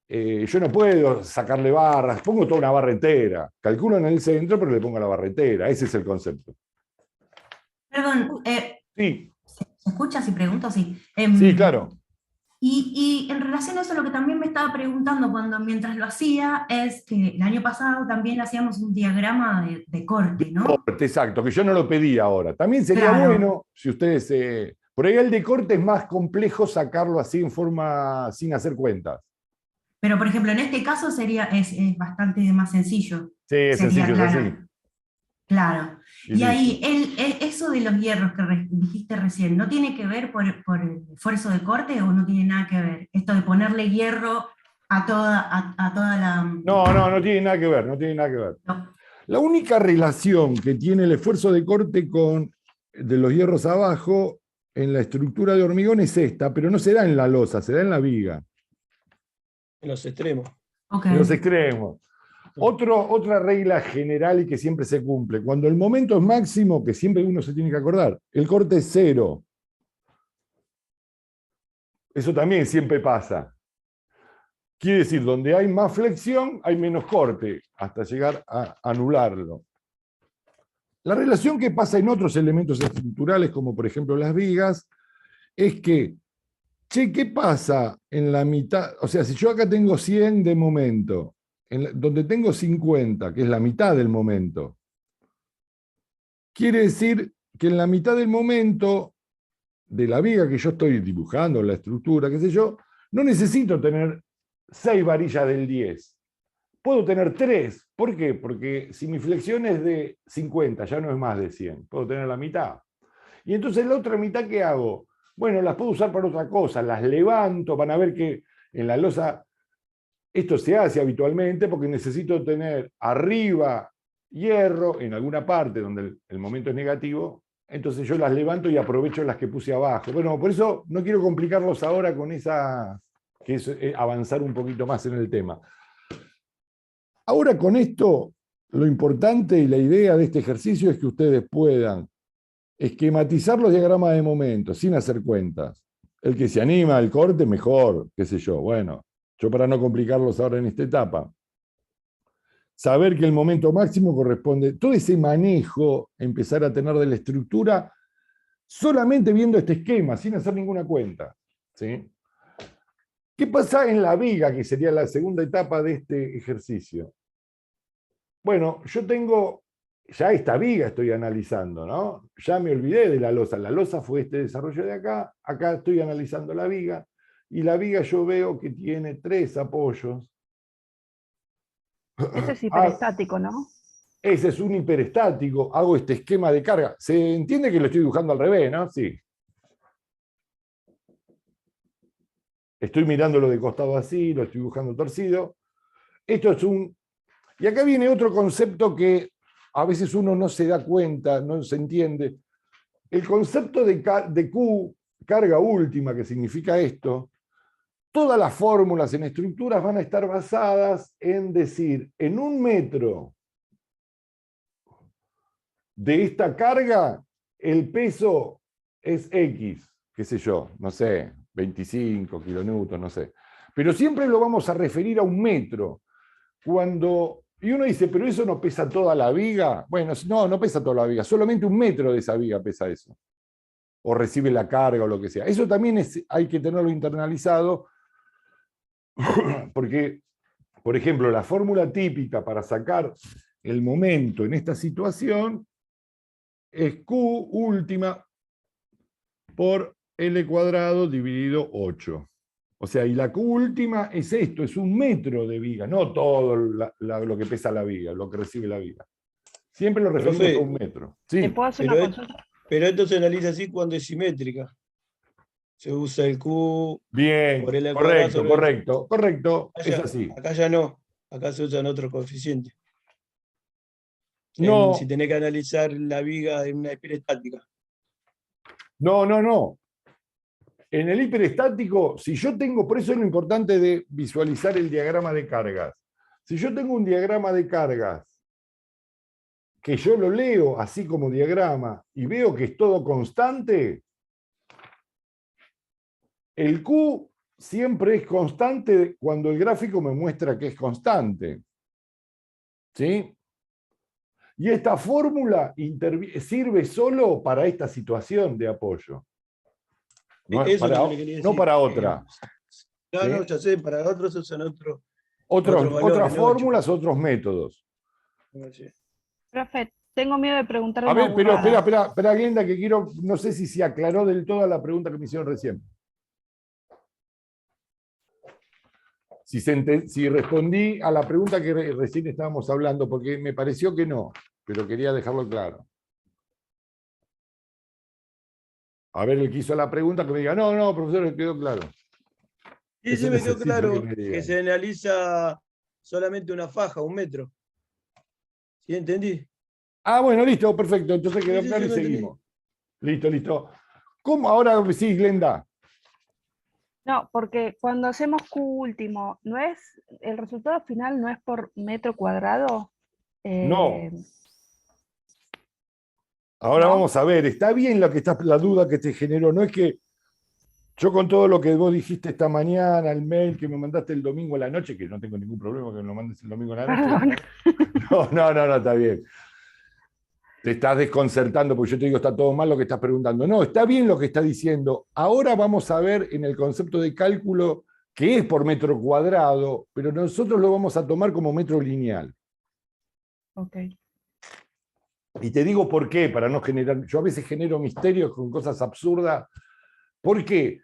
Yo no puedo sacarle barras, pongo toda una barra entera. Calculo en el centro, pero le pongo la barra entera. Ese es el concepto. Perdón, Sí. ¿se escucha si pregunto? Sí. Sí, claro. Y en relación a eso, lo que también me estaba preguntando mientras lo hacía, es que el año pasado también hacíamos un diagrama de corte, ¿no? Corte, exacto, que yo no lo pedí ahora. También sería Claro. bueno, si ustedes... por ahí el de corte es más complejo sacarlo así en forma, sin hacer cuentas. Pero, por ejemplo, en este caso es bastante más sencillo. Sí, es Sería, sencillo, claro. es así. Claro. Sí, Y sí. ahí, eso de los hierros que dijiste recién, ¿no tiene que ver por el esfuerzo de corte o no tiene nada que ver? Esto de ponerle hierro a toda la... No tiene nada que ver, no tiene nada que ver. No. La única relación que tiene el esfuerzo de corte de los hierros abajo en la estructura de hormigón es esta, pero no se da en la losa, se da en la viga. En los extremos. Okay. En los extremos. Otra regla general y que siempre se cumple. Cuando el momento es máximo, que siempre uno se tiene que acordar, el corte es 0. Eso también siempre pasa. Quiere decir, donde hay más flexión, hay menos corte, hasta llegar a anularlo. La relación que pasa en otros elementos estructurales, como por ejemplo las vigas, es que, ¿qué pasa en la mitad? O sea, si yo acá tengo 100 de momento, donde tengo 50, que es la mitad del momento, quiere decir que en la mitad del momento de la viga que yo estoy dibujando, la estructura, qué sé yo, no necesito tener 6 varillas del 10. Puedo tener 3. ¿Por qué? Porque si mi flexión es de 50, ya no es más de 100. Puedo tener la mitad. Y entonces la otra mitad, ¿qué hago? Bueno, las puedo usar para otra cosa. Las levanto, van a ver que en la losa esto se hace habitualmente porque necesito tener arriba hierro en alguna parte donde el momento es negativo. Entonces yo las levanto y aprovecho las que puse abajo. Bueno, por eso no quiero complicarlos ahora con esa, que es avanzar un poquito más en el tema. Ahora con esto, lo importante y la idea de este ejercicio es que ustedes puedan esquematizar los diagramas de momento sin hacer cuentas. El que se anima al corte, mejor, qué sé yo. Bueno, yo para no complicarlos ahora en esta etapa. Saber que el momento máximo corresponde, todo ese manejo, empezar a tener de la estructura, solamente viendo este esquema, sin hacer ninguna cuenta. ¿Sí? ¿Qué pasa en la viga, que sería la segunda etapa de este ejercicio? Bueno, yo tengo, ya esta viga estoy analizando, ¿no? Ya me olvidé de la losa. La losa fue este desarrollo de acá, acá estoy analizando la viga, y la viga yo veo que tiene 3 apoyos. Eso es hiperestático, ¿no? Ese es un hiperestático, hago este esquema de carga. ¿Se entiende que lo estoy dibujando al revés, no? Sí. Estoy mirándolo de costado así, lo estoy dibujando torcido. Esto es un... Y acá viene otro concepto que a veces uno no se da cuenta, no se entiende. El concepto de Q, carga última, que significa esto, todas las fórmulas en estructuras van a estar basadas en decir, en 1 metro de esta carga, el peso es X, qué sé yo, no sé, 25 kilonewtons, no sé. Pero siempre lo vamos a referir a 1 metro. Y uno dice, pero eso no pesa toda la viga. Bueno, no pesa toda la viga, solamente 1 metro de esa viga pesa eso. O recibe la carga o lo que sea. Eso también hay que tenerlo internalizado, porque, por ejemplo, la fórmula típica para sacar el momento en esta situación es Q última por L cuadrado dividido 8. O sea, y la Q última es esto, es 1 metro de viga, no todo lo que pesa la viga, lo que recibe la viga. Siempre lo referimos Profe, a 1 metro. Sí. ¿Te puedo hacer Pero, una consulta? pero esto se analiza así cuando es simétrica. Se usa el Q Bien, por L cuadrado sobre correcto, es Acá, así. acá ya no. Acá se usan otros coeficientes. No, Si tenés que analizar la viga en una hiperestática. no. En el hiperestático, si yo tengo, por eso es lo importante de visualizar el diagrama de cargas. Si yo tengo un diagrama de cargas, que yo lo leo así como diagrama y veo que es todo constante, el Q siempre es constante cuando el gráfico me muestra que es constante. ¿Sí? Y esta fórmula sirve solo para esta situación de apoyo. No, Eso es lo que le quería decir. para otra. No, ¿Sí? ya sé, para otros usan otros Otras valores, ¿no? fórmulas, otros métodos. Sí. Profe, tengo miedo de preguntar A una ver, pero burrada. espera, Glenda, que quiero, no sé si se aclaró del todo la pregunta que me hicieron recién. Si respondí a la pregunta que recién estábamos hablando, porque me pareció que no, pero quería dejarlo claro. A ver, el que hizo la pregunta que me diga, no, profesor, me quedó claro. Sí, Eso sí, me quedó necesito claro que me digan. que se analiza solamente una faja, 1 metro. ¿Sí entendí? Ah, bueno, listo, perfecto. Entonces quedó Sí, claro y lo entendí. seguimos. Listo. ¿Cómo? Ahora sí, Glenda. No, porque cuando hacemos Q último, ¿no es, el resultado final no es por metro cuadrado? No. Ahora ¿No? vamos a ver, está bien la duda que te generó. No es que yo con todo lo que vos dijiste esta mañana, el mail que me mandaste el domingo a la noche, que no tengo ningún problema que me lo mandes el domingo a la noche. Perdón. No, está bien. Te estás desconcertando porque yo te digo, está todo mal lo que estás preguntando. No, está bien lo que está diciendo. Ahora vamos a ver en el concepto de cálculo que es por metro cuadrado, pero nosotros lo vamos a tomar como metro lineal. Ok. Y te digo por qué, para no generar... Yo a veces genero misterios con cosas absurdas. ¿Por qué?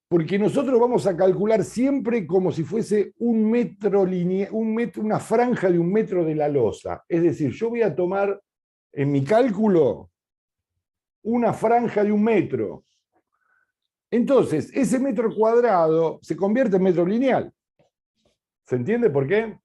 Porque nosotros vamos a calcular siempre como si fuese un metro lineal, una franja de 1 metro de la losa. Es decir, yo voy a tomar en mi cálculo una franja de 1 metro. Entonces, ese metro cuadrado se convierte en metro lineal. ¿Se entiende por qué?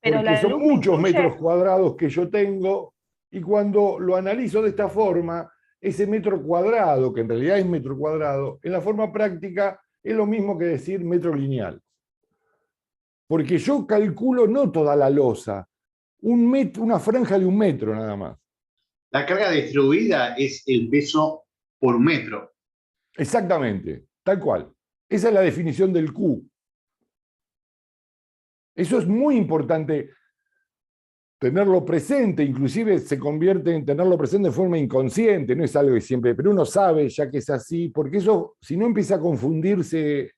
Pero Porque la son luz me muchos incluye. metros cuadrados que yo tengo, y cuando lo analizo de esta forma, ese metro cuadrado, que en realidad es metro cuadrado, en la forma práctica es lo mismo que decir metro lineal. Porque yo calculo no toda la losa, una franja de 1 metro nada más. La carga distribuida es el peso por metro. Exactamente, tal cual. Esa es la definición del Q. Eso es muy importante tenerlo presente, inclusive se convierte en tenerlo presente de forma inconsciente, no es algo que siempre, pero uno sabe ya que es así, porque eso, si no empieza a confundirse,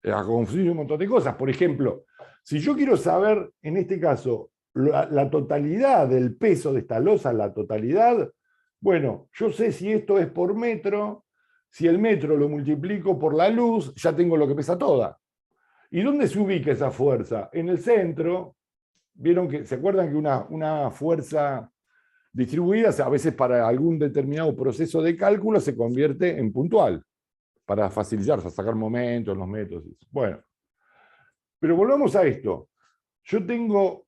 a confundir un montón de cosas. Por ejemplo, si yo quiero saber, en este caso, la totalidad del peso de esta losa, la totalidad, bueno, yo sé si esto es por metro, si el metro lo multiplico por la luz, ya tengo lo que pesa toda. ¿Y dónde se ubica esa fuerza? En el centro. Vieron que, ¿se acuerdan que una fuerza distribuida, a veces para algún determinado proceso de cálculo, se convierte en puntual? para facilitar, para sacar momentos, los métodos. Bueno, pero volvamos a esto. Yo tengo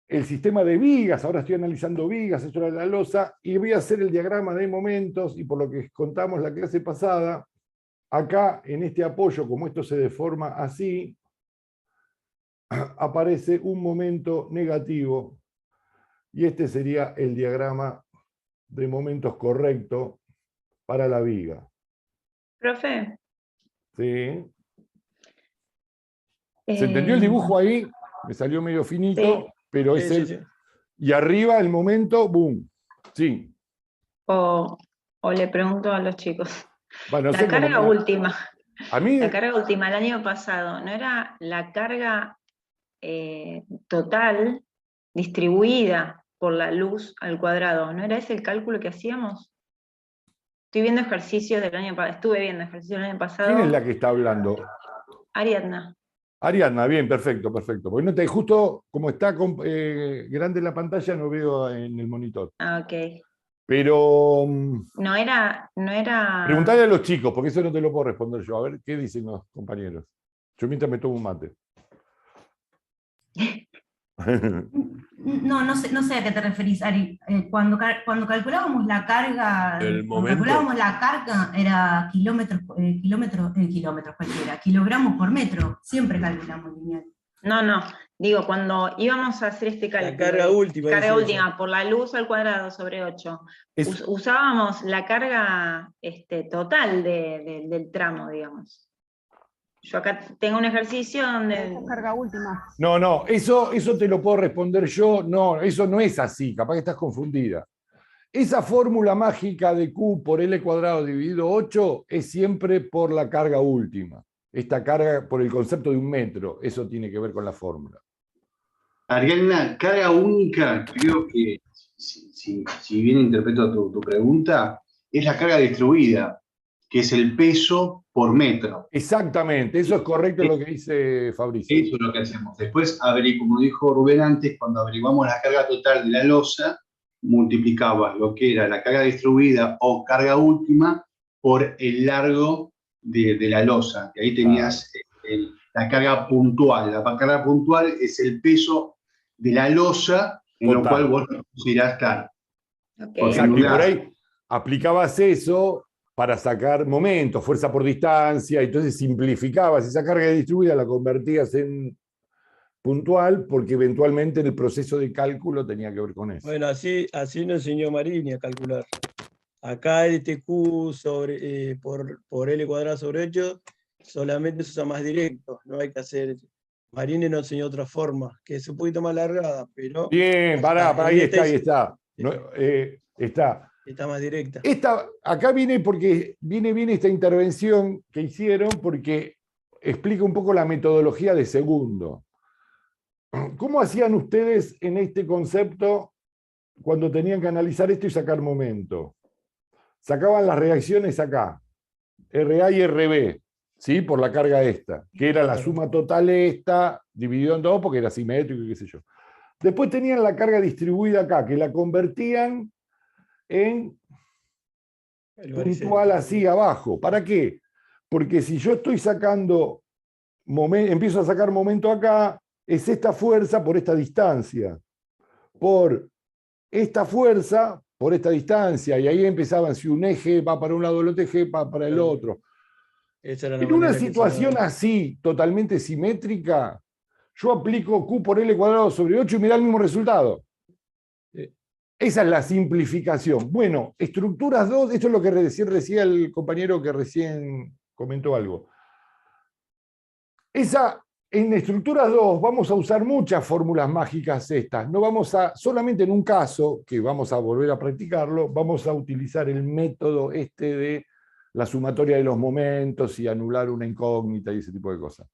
el sistema de vigas, ahora estoy analizando vigas, esto era la losa, y voy a hacer el diagrama de momentos, y por lo que contamos la clase pasada, acá en este apoyo, como esto se deforma así, aparece un momento negativo, y este sería el diagrama de momentos correcto para la viga. Profe. ¿Sí? ¿Se entendió el dibujo ahí? Me salió medio finito, Sí. pero Sí, es sí, el... sí. Y arriba el momento, boom. Sí. O le pregunto a los chicos. Bueno, no La sé cómo carga me- última. A mí, La carga última el año pasado, ¿no era la carga total distribuida por la luz al cuadrado? ¿No era ese el cálculo que hacíamos? Estoy viendo ejercicios del año pasado, estuve viendo ejercicios del año pasado. ¿quién es la que está hablando? Ariadna. Ariadna, bien, perfecto, perfecto. Porque no te, justo como está grande la pantalla, no veo en el monitor. Ah, ok. Pero No era. preguntale a los chicos, porque eso no te lo puedo responder yo. A ver, ¿qué dicen los compañeros? Yo mientras me tomo un mate. No sé a qué te referís, Ari. Cuando calculábamos la carga, era kilómetros cualquiera, kilogramos por metro, siempre calculamos lineal. No. Digo, cuando íbamos a hacer este cálculo. La carga última. Carga dice última ella. por la luz al cuadrado sobre 8. Es- Usábamos la carga total del tramo, digamos. Yo acá tengo un ejercicio donde... Esa carga última. No, eso te lo puedo responder yo. No, eso no es así, capaz que estás confundida. Esa fórmula mágica de Q por L cuadrado dividido 8 es siempre por la carga última. Esta carga por el concepto de un metro, eso tiene que ver con la fórmula. Ariadna, carga única, creo que, si bien interpreto tu pregunta, es la carga distribuida, que es el peso por metro. Exactamente, eso es correcto lo que dice Fabricio. Eso es lo que hacemos. Después, como dijo Rubén antes, cuando averiguamos la carga total de la losa, multiplicabas lo que era la carga distribuida o carga última por el largo de la losa. Y ahí tenías la carga puntual. La carga puntual es el peso de la losa en lo cual vos considerás claro. Okay. Exacto, y por ahí aplicabas eso para sacar momentos, fuerza por distancia, entonces simplificabas esa carga distribuida, la convertías en puntual, porque eventualmente el proceso de cálculo tenía que ver con eso. Bueno, así nos enseñó Marini a calcular. Acá el TQ por L cuadrado sobre 8 solamente se usa más directo, no hay que hacer... Marini nos enseñó otra forma, que es un poquito más alargada, pero... Bien, ahí está. No, está. Está más directa. Acá viene bien esta intervención que hicieron, porque explica un poco la metodología de segundo. ¿Cómo hacían ustedes en este concepto cuando tenían que analizar esto y sacar momento? Sacaban las reacciones acá, RA y RB, ¿sí? Por la carga esta, que era la suma total esta, dividido en dos, porque era simétrico y qué sé yo. Después tenían la carga distribuida acá, que la convertían en puntual así abajo. ¿Para qué? Porque si yo estoy sacando, empiezo a sacar momento acá, es esta fuerza por esta distancia, por esta fuerza por esta distancia, y ahí empezaban, si un eje va para un lado, el otro eje va para el otro. En una situación así, totalmente simétrica, yo aplico Q por L cuadrado sobre 8 y me da el mismo resultado. Esa es la simplificación. Bueno, estructuras 2, esto es lo que recién decía el compañero que recién comentó algo. En estructuras 2 vamos a usar muchas fórmulas mágicas estas. No vamos a, solamente en un caso, que vamos a volver a practicarlo, vamos a utilizar el método de la sumatoria de los momentos y anular una incógnita y ese tipo de cosas.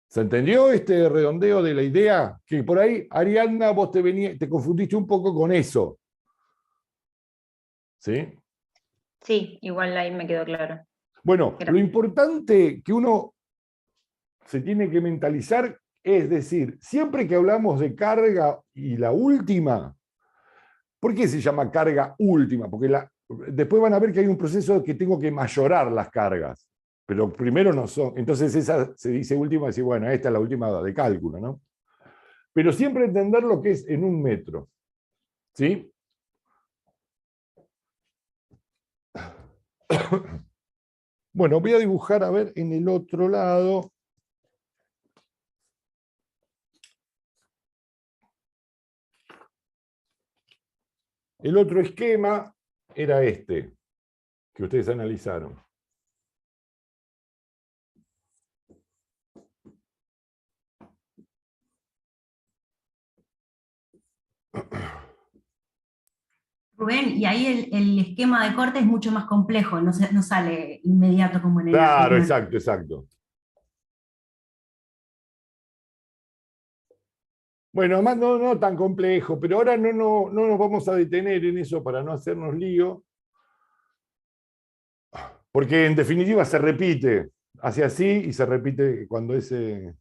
¿Se entendió este redondeo de la idea? Que por ahí, Ariadna, vos te confundiste un poco con eso. ¿Sí? Sí, igual ahí me quedó claro. Bueno, lo importante que uno se tiene que mentalizar es decir, siempre que hablamos de carga y la última, ¿por qué se llama carga última? Porque después van a ver que hay un proceso que tengo que mayorar las cargas, pero primero no son. Entonces esa se dice última, decir, bueno, esta es la última de cálculo, ¿no? Pero siempre entender lo que es en un metro, ¿sí? Bueno, voy a dibujar, a ver, en el otro lado. El otro esquema era este, que ustedes analizaron. Rubén, y ahí el esquema de corte es mucho más complejo, no sale inmediato como en el Claro, anterior. exacto, exacto. Bueno, más no tan complejo, pero ahora no nos vamos a detener en eso para no hacernos lío, porque en definitiva se repite, hace así y se repite cuando ese...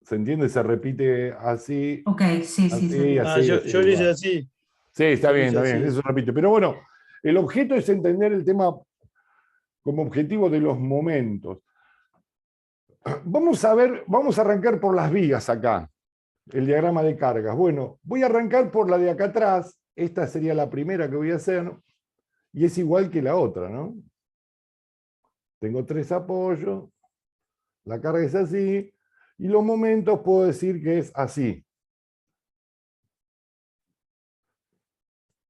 ¿Se entiende? Se repite así. Ok, sí, así, sí. así, Yo así, lo hice va. así. Sí, está Yo lo bien, hice está bien, así. eso se repite. Pero bueno, el objeto es entender el tema como objetivo de los momentos. Vamos a ver, vamos a arrancar por las vigas acá, el diagrama de cargas. Bueno, voy a arrancar por la de acá atrás, esta sería la primera que voy a hacer, y es igual que la otra, ¿no? Tengo 3 apoyos, la carga es así, y los momentos puedo decir que es así.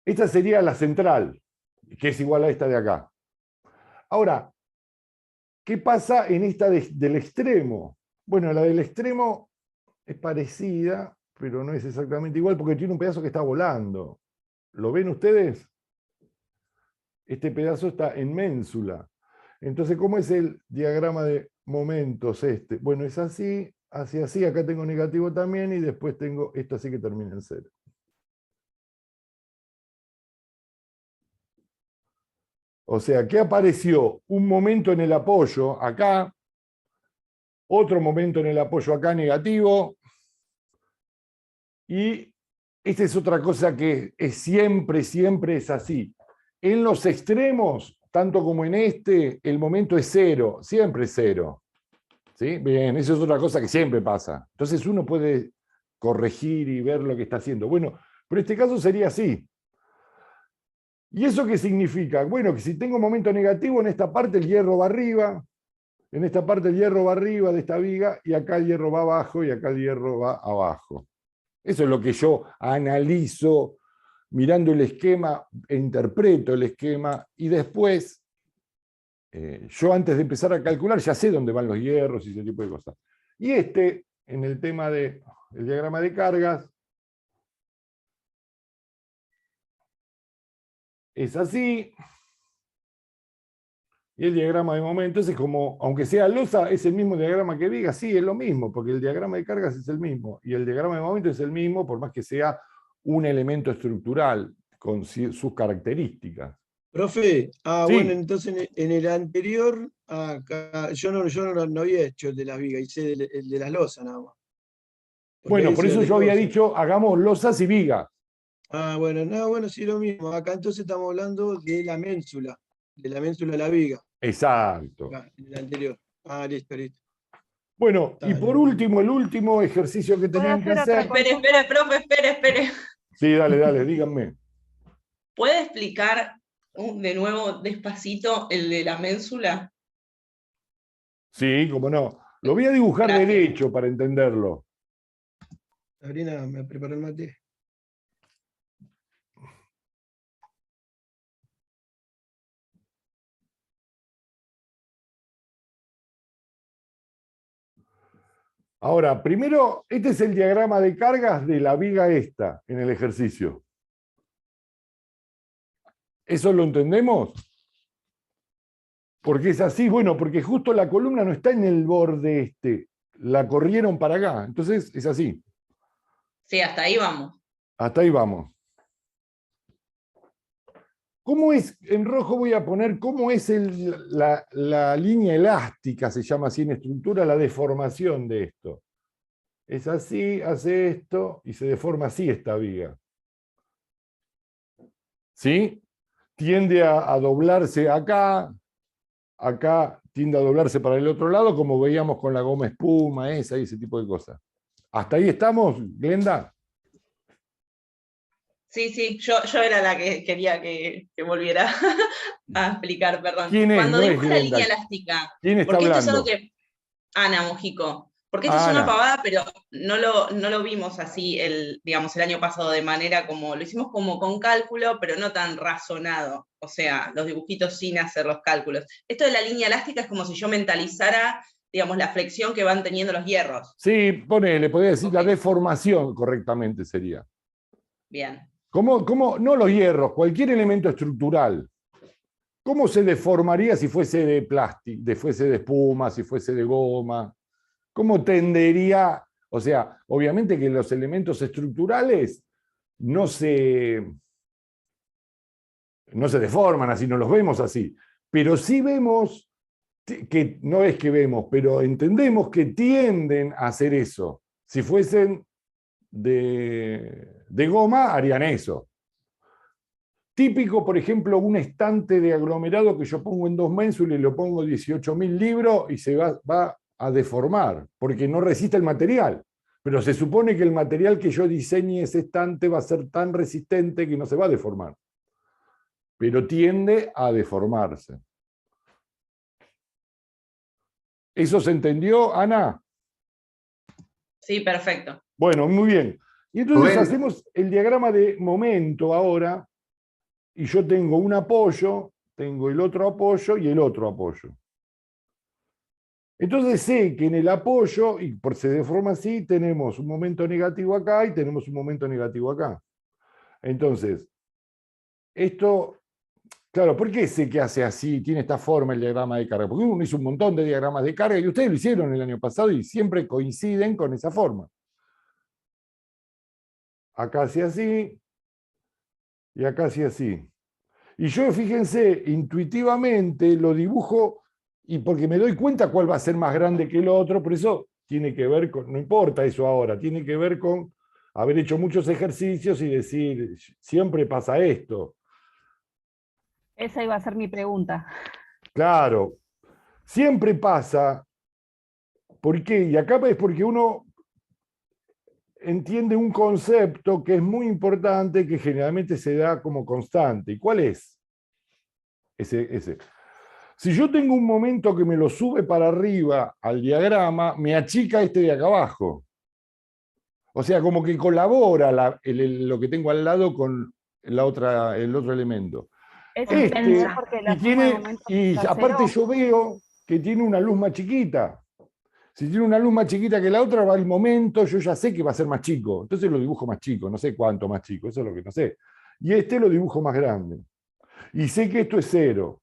Esta sería la central, que es igual a esta de acá. Ahora, ¿qué pasa en esta del extremo? Bueno, la del extremo es parecida, pero no es exactamente igual porque tiene un pedazo que está volando. ¿Lo ven ustedes? Este pedazo está en ménsula. Entonces, ¿cómo es el diagrama de momentos este? Bueno, es así, así, acá tengo negativo también y después tengo esto así que termina en 0. O sea, ¿qué apareció? Un momento en el apoyo acá, otro momento en el apoyo acá negativo, y esta es otra cosa que es siempre es así. En los extremos, tanto como en este, el momento es 0, siempre es 0. ¿Sí? Bien, eso es otra cosa que siempre pasa. Entonces uno puede corregir y ver lo que está haciendo. Bueno, pero en este caso sería así. ¿Y eso qué significa? Bueno, que si tengo momento negativo, en esta parte el hierro va arriba, en esta parte el hierro va arriba de esta viga, y acá el hierro va abajo, y acá el hierro va abajo. Eso es lo que yo analizo mirando el esquema e interpreto el esquema, y después, yo antes de empezar a calcular, ya sé dónde van los hierros y ese tipo de cosas. Y en el tema del diagrama de cargas, es así. Y el diagrama de momentos es como, aunque sea losa, es el mismo diagrama que viga, sí, es lo mismo, porque el diagrama de cargas es el mismo, y el diagrama de momentos es el mismo, por más que sea un elemento estructural con sus características. Profe, Sí. Bueno, entonces en el anterior, acá, yo no había hecho el de las vigas, hice el de las losas nada más. Porque Bueno, ahí por se eso ve yo había losa. dicho, hagamos losas y vigas. Bueno, sí, lo mismo. Acá entonces estamos hablando de la ménsula de la viga. Exacto. Acá, en el anterior. Listo. Bueno, y Está, por último, el último ejercicio que ¿Puedo tenían que hacer otra hacer. Espere, profe, espere. Sí, dale, díganme. ¿Puede explicar de nuevo despacito el de la ménsula? Sí, cómo no. Lo voy a dibujar Gracias. derecho para entenderlo. Sabrina, me preparó el mate. Ahora, primero, este es el diagrama de cargas de la viga esta en el ejercicio. ¿Eso lo entendemos? Porque es así, bueno, porque justo la columna no está en el borde este, la corrieron para acá, entonces es así. Sí, hasta ahí vamos. Hasta ahí vamos. ¿Cómo es? En rojo voy a poner cómo es la línea elástica, se llama así en estructura, la deformación de esto. Es así, hace esto y se deforma así esta viga. ¿sí? Tiende a doblarse acá tiende a doblarse para el otro lado, como veíamos con la goma espuma, esa y ese tipo de cosas. ¿Hasta ahí estamos, Glenda? Sí, yo era la que quería que volviera a explicar, perdón. ¿Quién es? Cuando No es dibuja la Glenda. línea elástica, ¿Quién está porque esto es algo hablando? que... Ana Mujico. Porque esto es una Ana. pavada, pero no lo vimos así digamos, el año pasado de manera como, lo hicimos como con cálculo, pero no tan razonado. O sea, los dibujitos sin hacer los cálculos. Esto de la línea elástica es como si yo mentalizara, digamos, la flexión que van teniendo los hierros. Sí, le podría decir Ok. la deformación correctamente sería. Bien. No los hierros, cualquier elemento estructural. ¿Cómo se deformaría si fuese de plástico, si fuese de espuma, si fuese de goma? ¿Cómo tendería? O sea, obviamente que los elementos estructurales no se deforman así, no los vemos así. Pero sí vemos, que no es que vemos, pero entendemos que tienden a hacer eso. Si fuesen de goma, harían eso. Típico, por ejemplo, un estante de aglomerado que yo pongo en 2 ménsulas y lo pongo 18.000 libros y se va a deformar, porque no resiste el material. Pero se supone que el material que yo diseñe ese estante va a ser tan resistente que no se va a deformar. Pero tiende a deformarse. ¿Eso se entendió, Ana? Sí, perfecto. Bueno, muy bien. Y entonces Rubén. hacemos el diagrama de momento ahora, y yo tengo un apoyo, tengo el otro apoyo y el otro apoyo. Entonces sé que en el apoyo, y por se deforma así, tenemos un momento negativo acá y tenemos un momento negativo acá. Entonces, esto, claro, ¿por qué sé que hace así, tiene esta forma el diagrama de carga? Porque uno hizo un montón de diagramas de carga y ustedes lo hicieron el año pasado y siempre coinciden con esa forma. Acá hace así y acá hace así. Y yo, fíjense, intuitivamente lo dibujo y porque me doy cuenta cuál va a ser más grande que el otro, por eso tiene que ver con, no importa eso ahora, tiene que ver con haber hecho muchos ejercicios y decir, siempre pasa esto. Esa iba a ser mi pregunta. Claro, siempre pasa, ¿por qué? Y acá es porque uno entiende un concepto que es muy importante, que generalmente se da como constante. ¿Y cuál es? Ese. Si yo tengo un momento que me lo sube para arriba al diagrama, me achica este de acá abajo. O sea, como que colabora lo que tengo al lado con el otro elemento. Eso Este, es porque la suma de momentos y es aparte cero. yo veo que tiene una luz más chiquita. Si tiene una luz más chiquita que la otra, va el momento, yo ya sé que va a ser más chico. Entonces lo dibujo más chico, no sé cuánto más chico, eso es lo que no sé. Y este lo dibujo más grande. Y sé que esto es 0.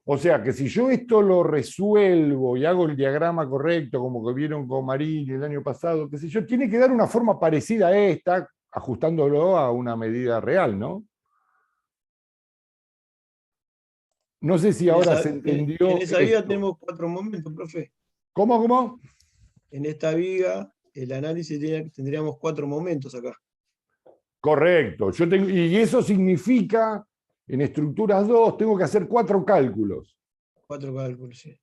O sea que si yo esto lo resuelvo y hago el diagrama correcto, como que vieron con Marini el año pasado, qué sé yo, tiene que dar una forma parecida a esta, ajustándolo a una medida real, ¿no? No sé si ahora se entendió En esa viga esto. tenemos 4 momentos, profe. ¿Cómo? En esta viga, el análisis tendríamos 4 momentos acá. Correcto. Y eso significa, en estructuras 2, tengo que hacer 4 cálculos. 4 cálculos, sí.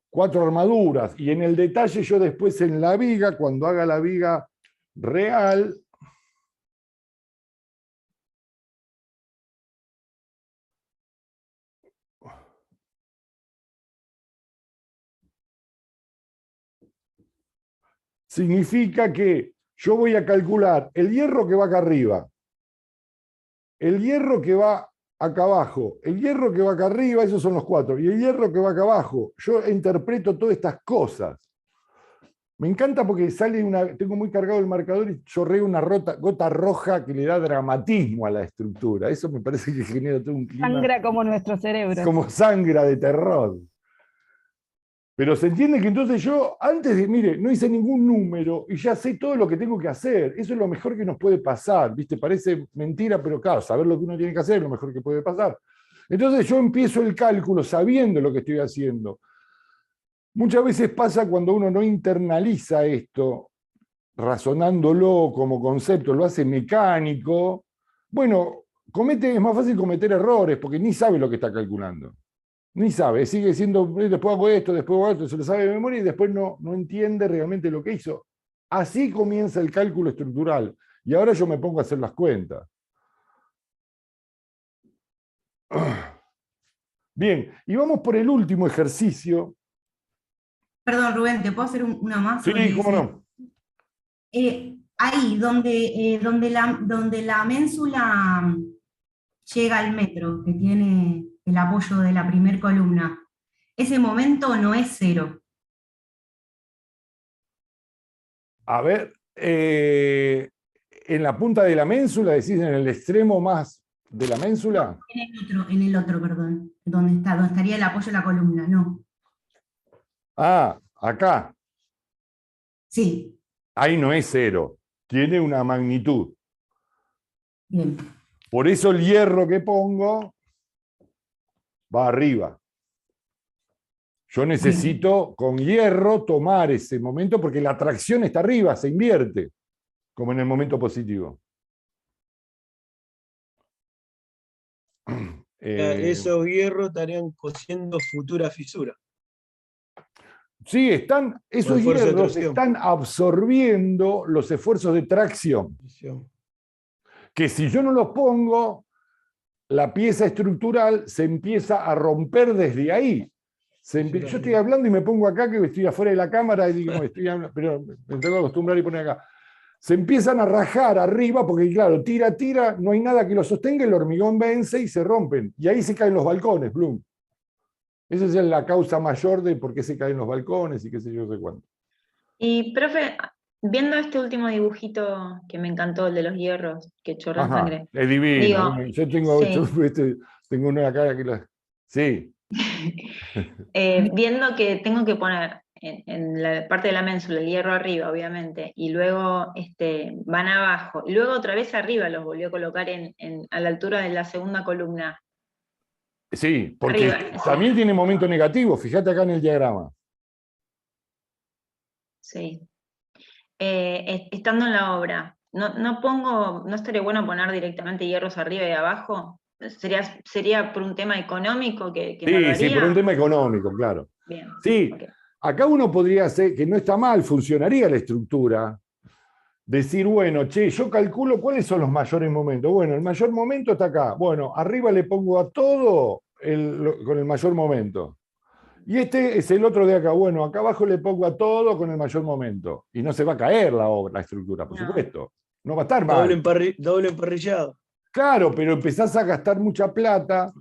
4 armaduras. Y en el detalle yo después en la viga, cuando haga la viga real, significa que yo voy a calcular el hierro que va acá arriba, el hierro que va acá abajo, el hierro que va acá arriba, esos son los 4, y el hierro que va acá abajo. Yo interpreto todas estas cosas. Me encanta porque tengo muy cargado el marcador y chorreo una gota roja que le da dramatismo a la estructura. Eso me parece que genera todo un clima. Sangra como nuestro cerebro. Como sangra de terror. Pero se entiende que entonces yo, mire, no hice ningún número y ya sé todo lo que tengo que hacer. Eso es lo mejor que nos puede pasar, ¿viste? Parece mentira, pero claro, saber lo que uno tiene que hacer es lo mejor que puede pasar. Entonces yo empiezo el cálculo sabiendo lo que estoy haciendo. Muchas veces pasa cuando uno no internaliza esto, razonándolo como concepto, lo hace mecánico. Bueno, es más fácil cometer errores, porque ni sabe lo que está calculando. Ni sabe, sigue siendo, después hago esto, se lo sabe de memoria y después no entiende realmente lo que hizo. Así comienza el cálculo estructural. Y ahora yo me pongo a hacer las cuentas. Bien, y vamos por el último ejercicio. Perdón, Rubén, ¿te puedo hacer una más? Sí, cómo no. Ahí, donde la ménsula llega al metro, que tiene el apoyo de la primer columna, ese momento no es 0. A ver, en la punta de la ménsula, decís en el extremo más de la ménsula. En el otro, perdón, donde estaría el apoyo de la columna, no. Ah, acá. Sí. Ahí no es 0, tiene una magnitud. Bien. Por eso el hierro que pongo va arriba. Yo necesito con hierro tomar ese momento porque la tracción está arriba, se invierte, como en el momento positivo. Esos hierros estarían cosiendo futura fisura. Sí, esos esfuerzo de hierros tracción. están absorbiendo los esfuerzos de tracción. Que si yo no los pongo, la pieza estructural se empieza a romper desde ahí. Yo estoy hablando y me pongo acá, que estoy afuera de la cámara, y digo, pero me tengo que acostumbrar y poner acá. Se empiezan a rajar arriba, porque claro, tira, no hay nada que lo sostenga, el hormigón vence y se rompen. Y ahí se caen los balcones, Blum. Esa es la causa mayor de por qué se caen los balcones y qué sé yo, no sé cuánto. Y, profe, viendo este último dibujito que me encantó, el de los hierros, que chorran sangre. Es divino. Digo, yo tengo, sí. tengo una acá que la... Sí. Viendo que tengo que poner en la parte de la ménsula el hierro arriba, obviamente, y luego van abajo, y luego otra vez arriba los volvió a colocar a la altura de la segunda columna. Sí, porque Arriba, también tiene momento negativo, fíjate acá en el diagrama. Sí. Estando en la obra, ¿no estaría bueno poner directamente hierros arriba y abajo? ¿Sería por un tema económico que no lo haría? Sí, por un tema económico, claro. Bien. Sí, Okay. acá uno podría hacer, que no está mal, funcionaría la estructura, decir, bueno, che, yo calculo cuáles son los mayores momentos. Bueno, el mayor momento está acá. Bueno, arriba le pongo a todo con el mayor momento. Y este es el otro de acá. Bueno, acá abajo le pongo a todo con el mayor momento. Y no se va a caer la estructura, por supuesto. No va a estar mal. Doble emparrillado. Claro, pero empezás a gastar mucha plata.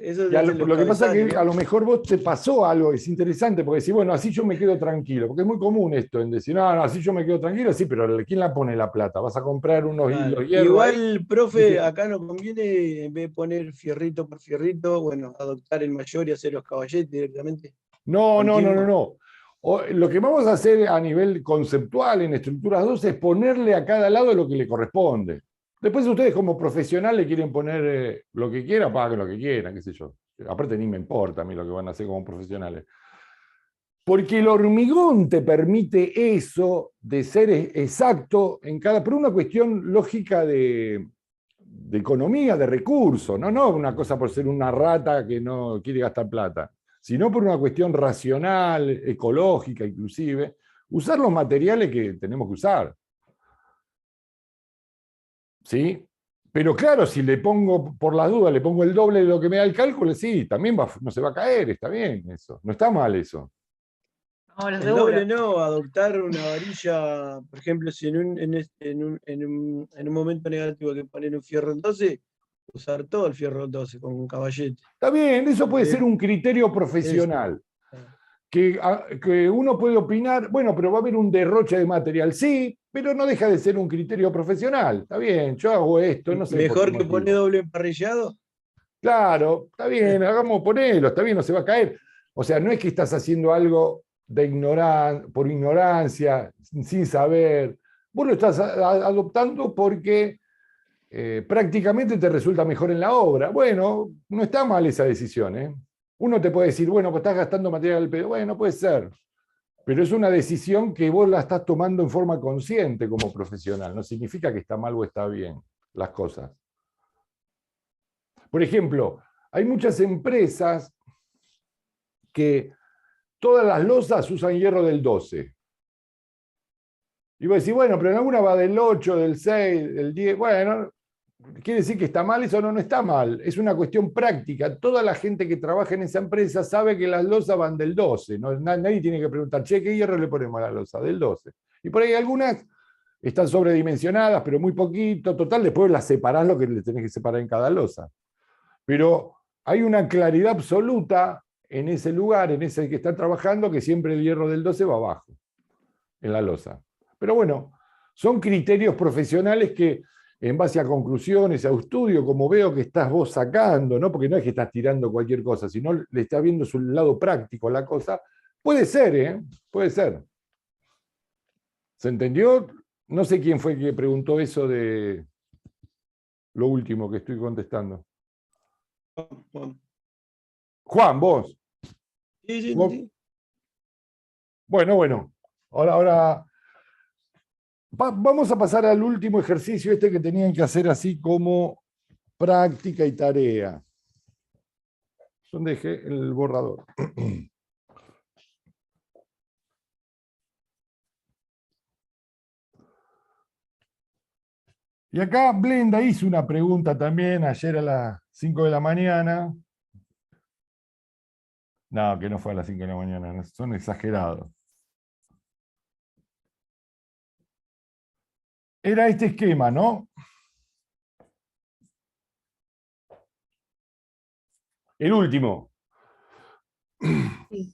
Eso Lo que pasa es que a lo mejor vos te pasó algo, es interesante, porque decís, bueno, así yo me quedo tranquilo, porque es muy común esto, en decir, no, así yo me quedo tranquilo, sí, pero ¿quién la pone la plata? Vas a comprar unos hilos hierro. Igual, ahí, profe, acá no conviene, en vez de poner fierrito por fierrito, bueno, adoptar el mayor y hacer los caballetes directamente. No. Lo que vamos a hacer a nivel conceptual en estructuras 2 es ponerle a cada lado lo que le corresponde. Después ustedes como profesional le quieren poner lo que quieran, paguen lo que quieran, qué sé yo. Aparte ni me importa a mí lo que van a hacer como profesionales. Porque el hormigón te permite eso de ser exacto por una cuestión lógica de economía, de recursos, no una cosa por ser una rata que no quiere gastar plata, sino por una cuestión racional, ecológica inclusive, usar los materiales que tenemos que usar. ¿Sí? Pero claro, si le pongo, por las dudas, le pongo el doble de lo que me da el cálculo, sí, también no se va a caer, está bien eso. No está mal eso. No, el doble no, adoptar una varilla, por ejemplo, si en un momento negativo que poner un fierro en 12, usar todo el fierro en 12 con un caballete. Está bien, eso puede ser un criterio profesional. Que uno puede opinar, bueno, pero va a haber un derroche de material, sí, pero no deja de ser un criterio profesional. Está bien, yo hago esto, no sé. ¿Mejor que poner doble emparrillado? Claro, está bien, ponelo, está bien, no se va a caer. O sea, no es que estás haciendo algo por ignorancia, sin saber. Vos lo estás adoptando porque prácticamente te resulta mejor en la obra. Bueno, no está mal esa decisión, ¿eh? Uno te puede decir, bueno, pues estás gastando material al pedo. Bueno, puede ser. Pero es una decisión que vos la estás tomando en forma consciente como profesional. No significa que está mal o está bien las cosas. Por ejemplo, hay muchas empresas que todas las losas usan hierro del 12. Y vos decís, bueno, pero en alguna va del 8, del 6, del 10. Bueno, ¿quiere decir que está mal? Eso no está mal. Es una cuestión práctica. Toda la gente que trabaja en esa empresa sabe que las losas van del 12. Nadie tiene que preguntar, che, ¿qué hierro le ponemos a la losa? Del 12. Y por ahí algunas están sobredimensionadas, pero muy poquito. Total, después las separás lo que le tenés que separar en cada losa. Pero hay una claridad absoluta en ese lugar, en ese que está trabajando, que siempre el hierro del 12 va abajo, en la losa. Pero bueno, son criterios profesionales que, en base a conclusiones, a estudio, como veo que estás vos sacando, ¿no? Porque no es que estás tirando cualquier cosa, sino le estás viendo su lado práctico a la cosa. Puede ser, ¿eh? Puede ser. ¿Se entendió? No sé quién fue el que preguntó eso de lo último que estoy contestando. Juan, vos. Sí. Bueno. Ahora vamos a pasar al último ejercicio este que tenían que hacer así como práctica y tarea. ¿Dónde dejé el borrador? Y acá Blenda hizo una pregunta también ayer a las 5 de la mañana. No, que no fue a las 5 de la mañana, son exagerados. Era este esquema, ¿no? El último. Sí.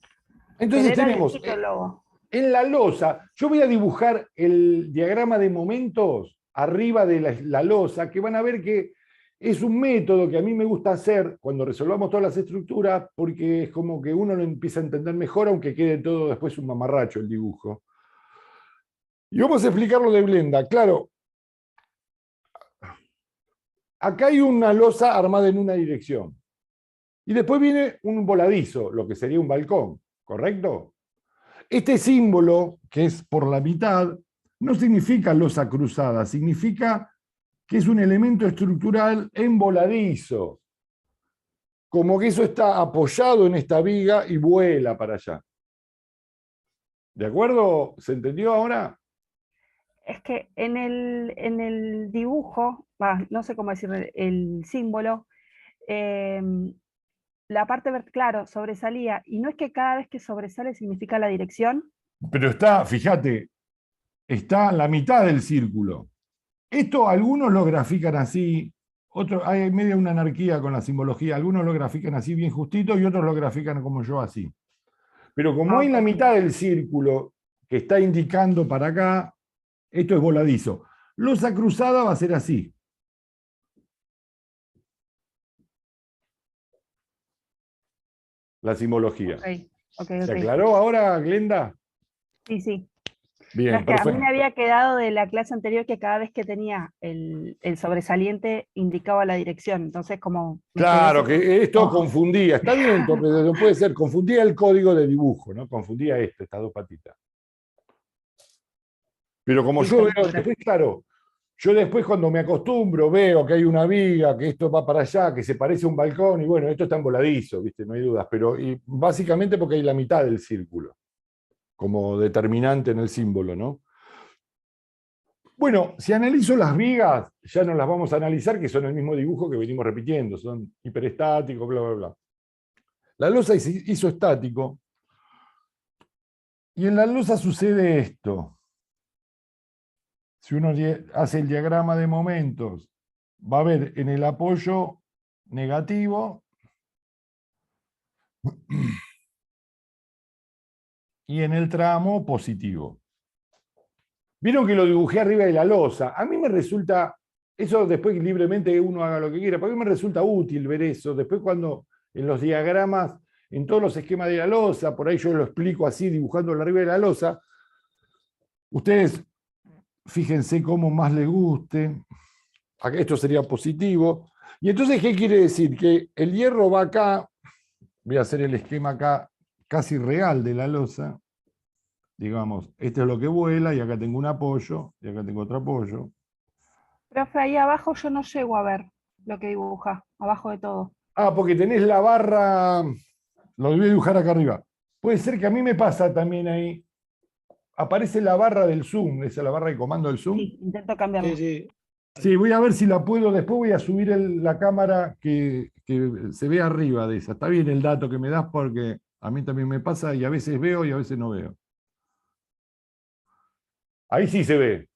Entonces Pero era tenemos distinto el logo. en la losa, yo voy a dibujar el diagrama de momentos arriba de la losa, que van a ver que es un método que a mí me gusta hacer cuando resolvamos todas las estructuras, porque es como que uno lo empieza a entender mejor, aunque quede todo después un mamarracho el dibujo. Y vamos a explicar lo de Blenda. Claro, acá hay una losa armada en una dirección. Y después viene un voladizo, lo que sería un balcón, ¿correcto? Este símbolo, que es por la mitad, no significa losa cruzada, significa que es un elemento estructural en voladizo. Como que eso está apoyado en esta viga y vuela para allá. ¿De acuerdo? ¿Se entendió ahora? Es que en el dibujo, no sé cómo decir, el símbolo, la parte claro, sobresalía, y no es que cada vez que sobresale significa la dirección. Pero está, fíjate, está la mitad del círculo. Esto algunos lo grafican así, otros, hay media una anarquía con la simbología, algunos lo grafican así bien justito y otros lo grafican como yo así. Pero como hay la mitad del círculo que está indicando para acá, esto es voladizo. Losa cruzada va a ser así. La simbología. Okay. ¿Se aclaró ahora, Glenda? Sí. Bien, No, es que perfecto. a mí me había quedado de la clase anterior que cada vez que tenía el sobresaliente indicaba la dirección. Entonces, como... Claro, que esto confundía. Está bien, no puede ser. Confundía el código de dibujo, ¿no? Confundía estas dos patitas. Pero como yo veo, después, claro, yo después cuando me acostumbro, veo que hay una viga, que esto va para allá, que se parece a un balcón, y bueno, esto está en voladizo, ¿viste? No hay dudas. Pero y básicamente porque hay la mitad del círculo, como determinante en el símbolo, ¿no? Bueno, si analizo las vigas, ya no las vamos a analizar, que son el mismo dibujo que venimos repitiendo, son hiperestáticos, bla, bla, bla. La losa es isoestático, y en la losa sucede esto. Si uno hace el diagrama de momentos, va a ver en el apoyo negativo y en el tramo positivo. Vieron que lo dibujé arriba de la losa. A mí me resulta, eso después libremente uno haga lo que quiera, pero a mí me resulta útil ver eso. Después cuando en los diagramas, en todos los esquemas de la losa, por ahí yo lo explico así, dibujándolo arriba de la losa, ustedes fíjense cómo más les guste. Esto sería positivo. Y entonces, ¿qué quiere decir? Que el hierro va acá, voy a hacer el esquema acá casi real de la losa. Digamos, esto es lo que vuela, y acá tengo un apoyo, y acá tengo otro apoyo. Profe, ahí abajo yo no llego a ver. lo que dibuja, abajo de todo. Ah, porque tenés la barra, lo voy a dibujar acá arriba. Puede ser que a mí me pasa también ahí, aparece la barra del zoom, esa es la barra de comando del zoom. Sí, intento Sí, cambiarlo. sí. Sí, voy a ver si la puedo, después voy a subir la cámara que se ve arriba de esa. Está bien el dato que me das porque a mí también me pasa y a veces veo y a veces no veo. Ahí sí se ve.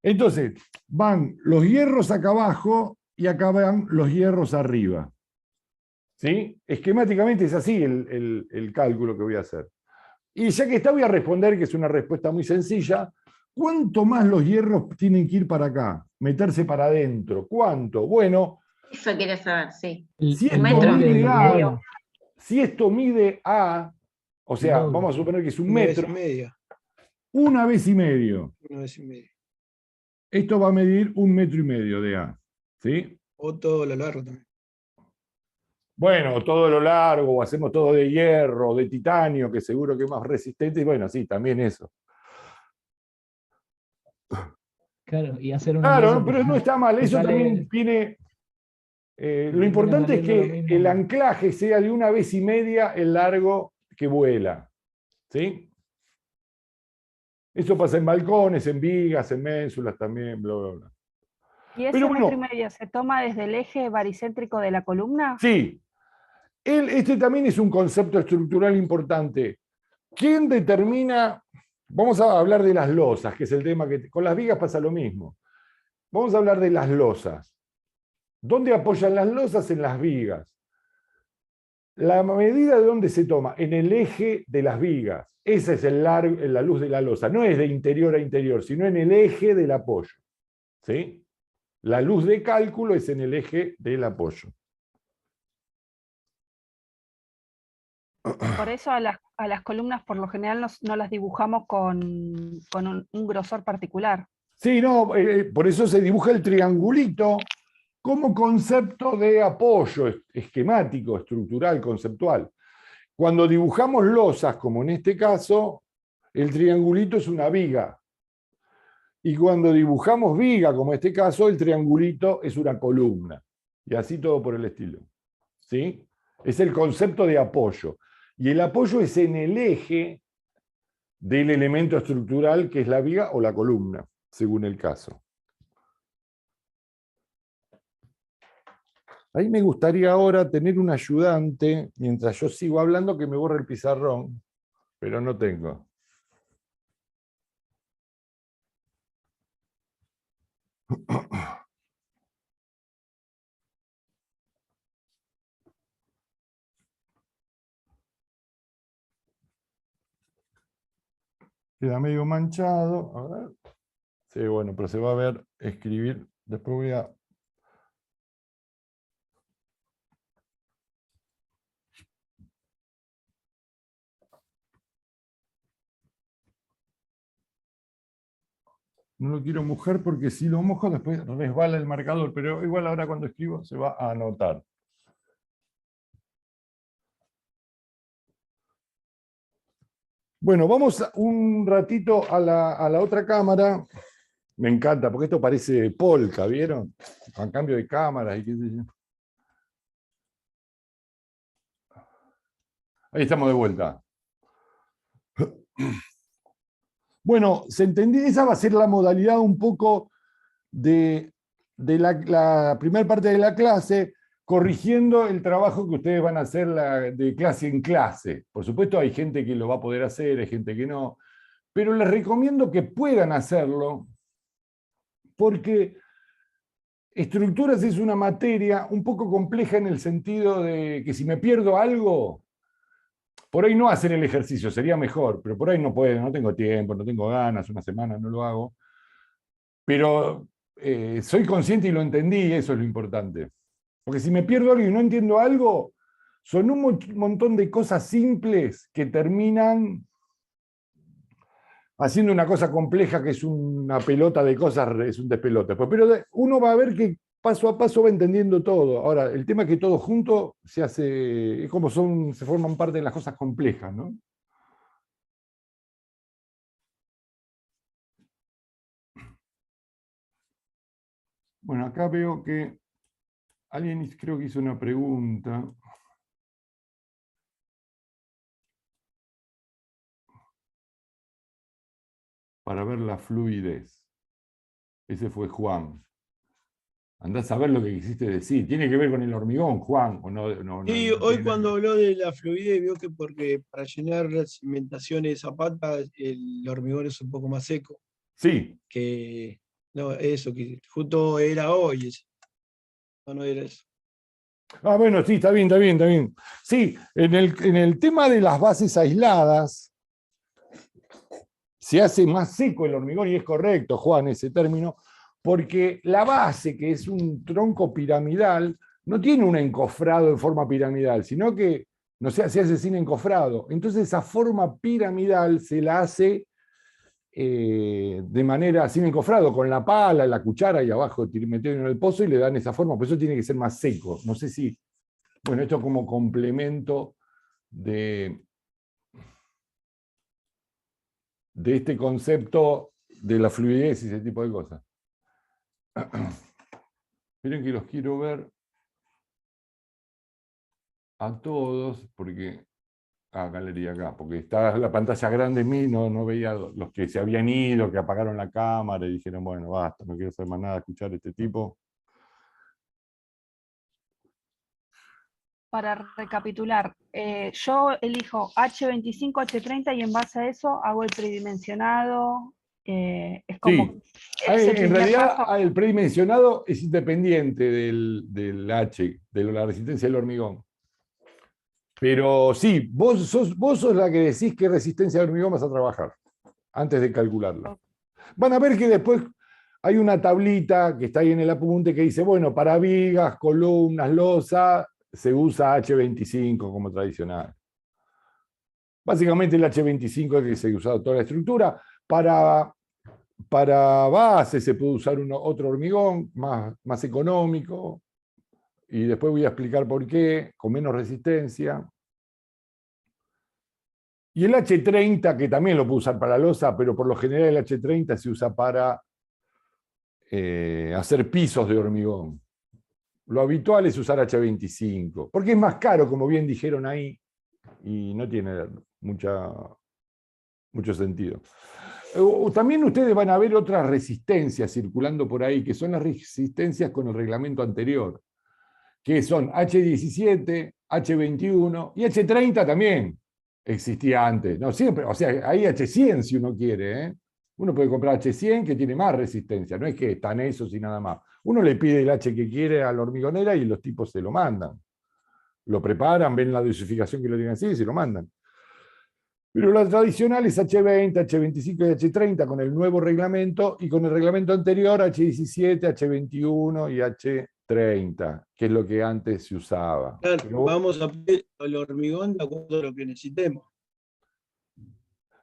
Entonces, van los hierros acá abajo y acá van los hierros arriba. ¿Sí? Esquemáticamente es así el cálculo que voy a hacer. Y ya que está, voy a responder, que es una respuesta muy sencilla. ¿Cuánto más los hierros tienen que ir para acá? Meterse para adentro. ¿Cuánto? Bueno, Eso quería saber, sí. si El esto doble de mide lo que A, vuela. si esto mide A, o El sea, doble. vamos a suponer que es un Una vez metro, y media. una vez y medio. Una vez y media. Esto va a medir 1,5 metros de A. ¿Sí? O todo lo largo también. Bueno, todo lo largo, o hacemos todo de hierro, de titanio, que seguro que es más resistente, y bueno, sí, también eso. Claro, y hacer una Claro, clase ¿no? Pero no está mal, que eso también sale, tiene. que Lo termina importante es saliendo lo que mismo. el anclaje sea de 1,5 veces el largo que vuela. ¿Sí? Eso pasa en balcones, en vigas, en ménsulas también, bla, bla, bla. ¿Y Pero ese metro y bueno, medio se toma desde el eje baricéntrico de la columna? sí, este también es un concepto estructural importante. ¿Quién determina? Vamos a hablar de las losas, que es el tema que con las vigas pasa lo mismo. Vamos a hablar de las losas. ¿Dónde apoyan las losas? En las vigas. La medida de dónde se toma, en el eje de las vigas. Esa es la luz de la losa. No es de interior a interior, sino en el eje del apoyo. ¿Sí? La luz de cálculo es en el eje del apoyo. Por eso a las columnas por lo general no las dibujamos con un grosor particular. Sí, no, por eso se dibuja el triangulito como concepto de apoyo esquemático, estructural, conceptual. Cuando dibujamos losas, como en este caso, el triangulito es una viga. Y cuando dibujamos viga, como en este caso, el triangulito es una columna. Y así todo por el estilo. ¿Sí? Es el concepto de apoyo. Y el apoyo es en el eje del elemento estructural que es la viga o la columna, según el caso. Ahí me gustaría ahora tener un ayudante, mientras yo sigo hablando, que me borre el pizarrón, pero no tengo. Queda medio manchado. A ver. Sí, bueno, pero se va a ver escribir. Después voy a... No lo quiero mojar porque si lo mojo después resbala el marcador, pero igual ahora cuando escribo se va a anotar. Bueno, vamos un ratito a la otra cámara. Me encanta, porque esto parece polka, ¿vieron? A cambio de cámaras y qué sé yo. Ahí estamos de vuelta. Bueno, se entendió, esa va a ser la modalidad un poco de la primera parte de la clase, corrigiendo el trabajo que ustedes van a hacer de clase en clase. Por supuesto, hay gente que lo va a poder hacer, hay gente que no, pero les recomiendo que puedan hacerlo, porque estructuras es una materia un poco compleja en el sentido de que si me pierdo algo, por ahí no hacer el ejercicio, sería mejor, pero por ahí no puedo, no tengo tiempo, no tengo ganas, una semana no lo hago. Pero soy consciente y lo entendí, eso es lo importante. Porque si me pierdo algo y no entiendo algo, son un montón de cosas simples que terminan haciendo una cosa compleja que es una pelota de cosas, es un despelote. Pero uno va a ver que paso a paso va entendiendo todo. Ahora, el tema es que todo junto se hace, es como se forman parte de las cosas complejas, ¿no? Bueno, acá veo que Alguien creo que hizo una pregunta. Para ver la fluidez. Ese fue Juan. Andás a ver lo que quisiste decir. Tiene que ver con el hormigón, Juan. ¿O no, Sí, no hoy tiene cuando nada? habló de la fluidez, vio que porque para llenar las cimentaciones de Zapata, el hormigón es un poco más seco. Sí, Que no, eso, que justo era hoy. No era eso. ah, bueno, sí, está bien, está bien, está bien. Sí, en el tema de las bases aisladas, se hace más seco el hormigón, y es correcto, Juan, ese término, porque la base, que es un tronco piramidal, no tiene un encofrado en forma piramidal, sino que no se hace sin encofrado. Entonces esa forma piramidal se la hace de manera sin encofrado, con la pala, la cuchara y abajo metido en el pozo y le dan esa forma, por eso tiene que ser más seco. No sé si, bueno, esto como complemento de este concepto de la fluidez y ese tipo de cosas. Miren que los quiero ver a todos, porque galería acá, porque está la pantalla grande en mí, no veía los que se habían ido, que apagaron la cámara y dijeron, bueno, basta, no quiero hacer más nada, escuchar a este tipo. Para recapitular, yo elijo H25, H30 y en base a eso hago el predimensionado. Es como Sí, ese en primer realidad paso. el predimensionado es independiente del H, de la resistencia del hormigón. Pero sí, vos sos la que decís qué resistencia de hormigón vas a trabajar, antes de calcularla. Van a ver que después hay una tablita que está ahí en el apunte que dice, bueno, para vigas, columnas, losa, se usa H25 como tradicional. Básicamente el H25 es el que se ha usado toda la estructura. Para base se puede usar otro hormigón más económico, y después voy a explicar por qué, con menos resistencia. Y el H30, que también lo puedo usar para losa, pero por lo general el H30 se usa para hacer pisos de hormigón. Lo habitual es usar H25, porque es más caro, como bien dijeron ahí, y no tiene mucho sentido. También ustedes van a ver otras resistencias circulando por ahí, que son las resistencias con el reglamento anterior, que son H17, H21 y H30 también existía antes. No siempre, o sea, hay H100 si uno quiere, ¿eh? Uno puede comprar H100 que tiene más resistencia, no es que están esos y nada más. Uno le pide el H que quiere a la hormigonera y los tipos se lo mandan. Lo preparan, ven la dosificación que lo tienen así y se lo mandan. Pero la tradicional es H20, H25 y H30 con el nuevo reglamento, y con el reglamento anterior H17, H21 y H30, que es lo que antes se usaba. Claro, Pero, vamos a pedir el hormigón de acuerdo a lo que necesitemos.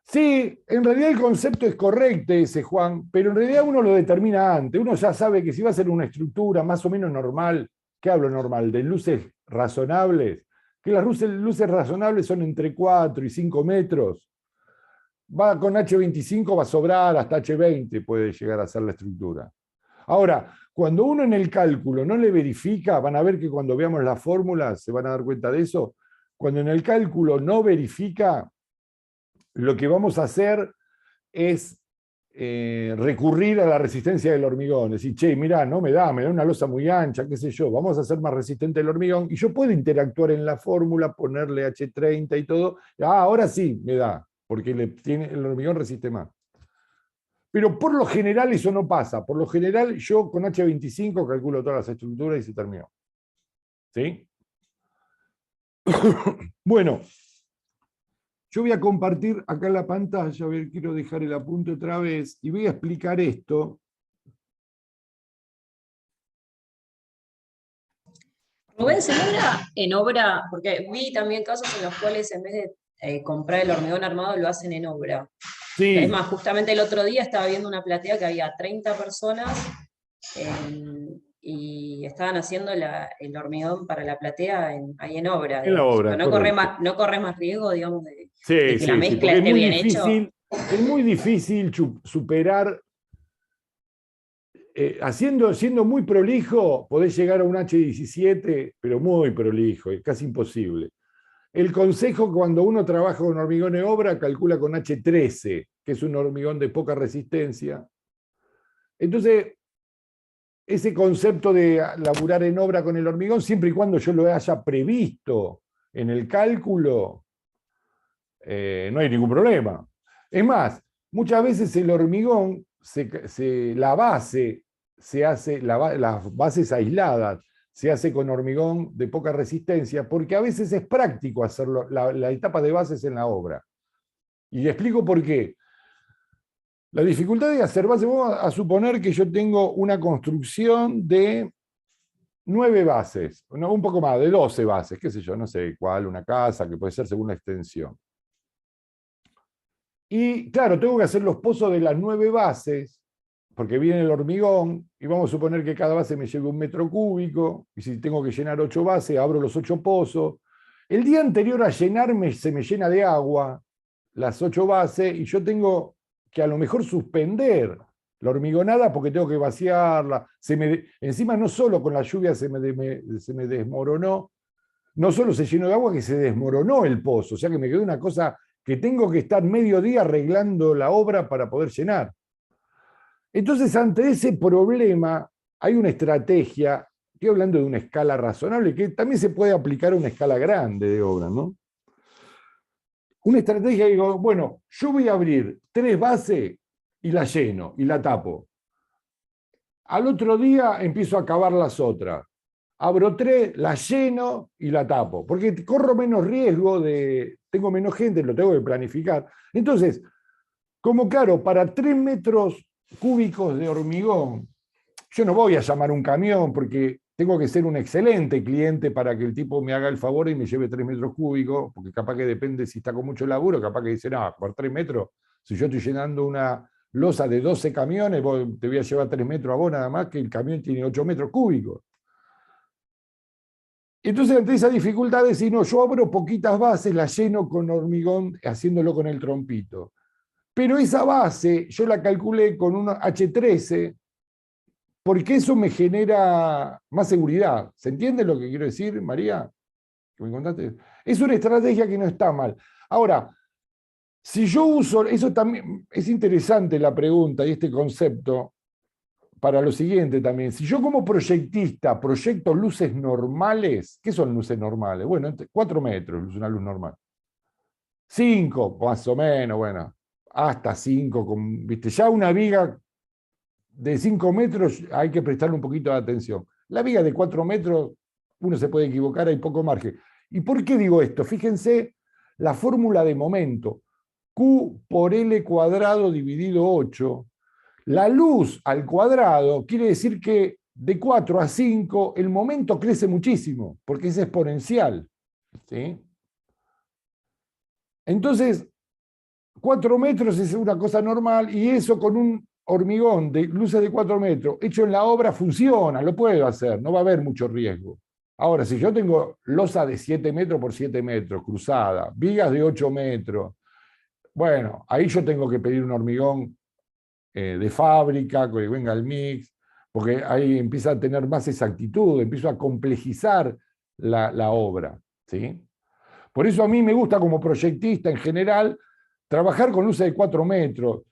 sí, en realidad el concepto es correcto ese, Juan, pero en realidad uno lo determina antes. Uno ya sabe que si va a ser una estructura más o menos normal, ¿qué hablo normal? De luces razonables, que las luces razonables son entre 4 y 5 metros. Va con H25, va a sobrar, hasta H20 puede llegar a ser la estructura. Ahora, cuando uno en el cálculo no le verifica, van a ver que cuando veamos las fórmulas se van a dar cuenta de eso, cuando en el cálculo no verifica, lo que vamos a hacer es recurrir a la resistencia del hormigón. Decir, che, mirá, no me da una losa muy ancha, qué sé yo, vamos a hacer más resistente el hormigón, y yo puedo interactuar en la fórmula, ponerle H30 y todo, ahora sí me da, porque el hormigón resiste más. Pero por lo general eso no pasa. Por lo general yo con H25 calculo todas las estructuras y se terminó. ¿Sí? Bueno, yo voy a compartir acá la pantalla, a ver, quiero dejar el apunte otra vez, y voy a explicar esto. Rubén, ¿se logra en obra? Porque vi también casos en los cuales en vez de comprar el hormigón armado lo hacen en obra. Sí. Es más, justamente el otro día estaba viendo una platea que había 30 personas y estaban haciendo el hormigón para la platea ahí en obra. En la obra, no corre más riesgo, digamos, de que la mezcla esté bien hecho. Es muy difícil superar siendo muy prolijo, podés llegar a un H17, pero muy prolijo, es casi imposible. El consejo cuando uno trabaja con hormigón de obra, calcula con H13, que es un hormigón de poca resistencia. Entonces, ese concepto de laburar en obra con el hormigón, siempre y cuando yo lo haya previsto en el cálculo, no hay ningún problema. Es más, muchas veces el hormigón, la base se hace, las bases aisladas, se hace con hormigón de poca resistencia, porque a veces es práctico hacerlo, la etapa de bases en la obra. Y le explico por qué. La dificultad de hacer bases, vamos a suponer que yo tengo una construcción de 9 bases, un poco más, de 12 bases, qué sé yo, no sé cuál, una casa, que puede ser según la extensión. Y claro, tengo que hacer los pozos de las 9 bases, porque viene el hormigón, y vamos a suponer que cada base me lleve 1 metro cúbico, y si tengo que llenar 8 bases, abro los 8 pozos. El día anterior a llenarme se me llena de agua las 8 bases, y yo tengo que a lo mejor suspender la hormigonada porque tengo que vaciarla. Encima no solo con la lluvia se me desmoronó, no solo se llenó de agua, que se desmoronó el pozo, o sea que me quedó una cosa que tengo que estar medio día arreglando la obra para poder llenar. Entonces, ante ese problema, hay una estrategia, estoy hablando de una escala razonable, que también se puede aplicar a una escala grande de obra, ¿no? Una estrategia, digo, bueno, yo voy a abrir 3 bases y la lleno, y la tapo. Al otro día empiezo a cavar las otras. Abro 3, la lleno y la tapo, porque corro menos riesgo tengo menos gente, lo tengo que planificar. Entonces, como claro, para 3 metros cúbicos de hormigón, yo no voy a llamar un camión porque tengo que ser un excelente cliente para que el tipo me haga el favor y me lleve 3 metros cúbicos, porque capaz que depende si está con mucho laburo, capaz que dice, no, por 3 metros, si yo estoy llenando una losa de 12 camiones, te voy a llevar 3 metros a vos nada más, que el camión tiene 8 metros cúbicos. Entonces, ante esa dificultad, decir, no, yo abro poquitas bases, las lleno con hormigón, haciéndolo con el trompito. Pero esa base, yo la calculé con un H13, porque eso me genera más seguridad. ¿Se entiende lo que quiero decir, María? ¿Que me contaste? Es una estrategia que no está mal. Ahora, si yo uso, eso también, es interesante la pregunta y este concepto, para lo siguiente también, si yo como proyectista proyecto luces normales, ¿qué son luces normales? Bueno, entre 4 metros es una luz normal. 5, más o menos, bueno, hasta 5, ¿viste? Ya una viga de 5 metros hay que prestarle un poquito de atención. La viga de 4 metros, uno se puede equivocar, hay poco margen. ¿Y por qué digo esto? Fíjense la fórmula de momento. Q por L cuadrado dividido 8. La luz al cuadrado quiere decir que de 4 a 5 el momento crece muchísimo, porque es exponencial. ¿Sí? Entonces, 4 metros es una cosa normal, y eso con un hormigón de luces de 4 metros hecho en la obra funciona, lo puedo hacer, no va a haber mucho riesgo. Ahora, si yo tengo losa de 7 metros por 7 metros, cruzada, vigas de 8 metros, bueno, ahí yo tengo que pedir un hormigón de fábrica, que venga el mix, porque ahí empieza a tener más exactitud, empiezo a complejizar la obra. ¿Sí? Por eso a mí me gusta como proyectista en general trabajar con luces de 4 metros.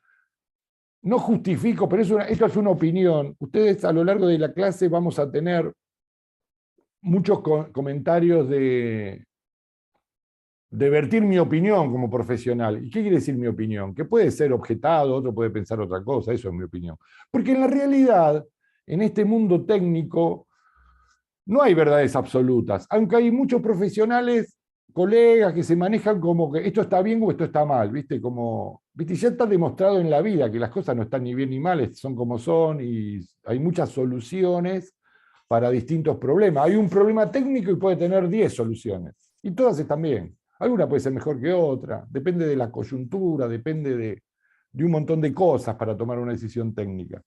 No justifico, pero esto es una opinión. Ustedes a lo largo de la clase vamos a tener muchos comentarios de vertir mi opinión como profesional. ¿Y qué quiere decir mi opinión? Que puede ser objetado, otro puede pensar otra cosa, eso es mi opinión. Porque en la realidad, en este mundo técnico, no hay verdades absolutas, aunque hay muchos profesionales, colegas que se manejan como que esto está bien o esto está mal, ¿viste? ¿Viste? Ya está demostrado en la vida que las cosas no están ni bien ni mal, son como son, y hay muchas soluciones para distintos problemas. Hay un problema técnico y puede tener 10 soluciones, y todas están bien. Alguna puede ser mejor que otra, depende de la coyuntura, depende de un montón de cosas para tomar una decisión técnica.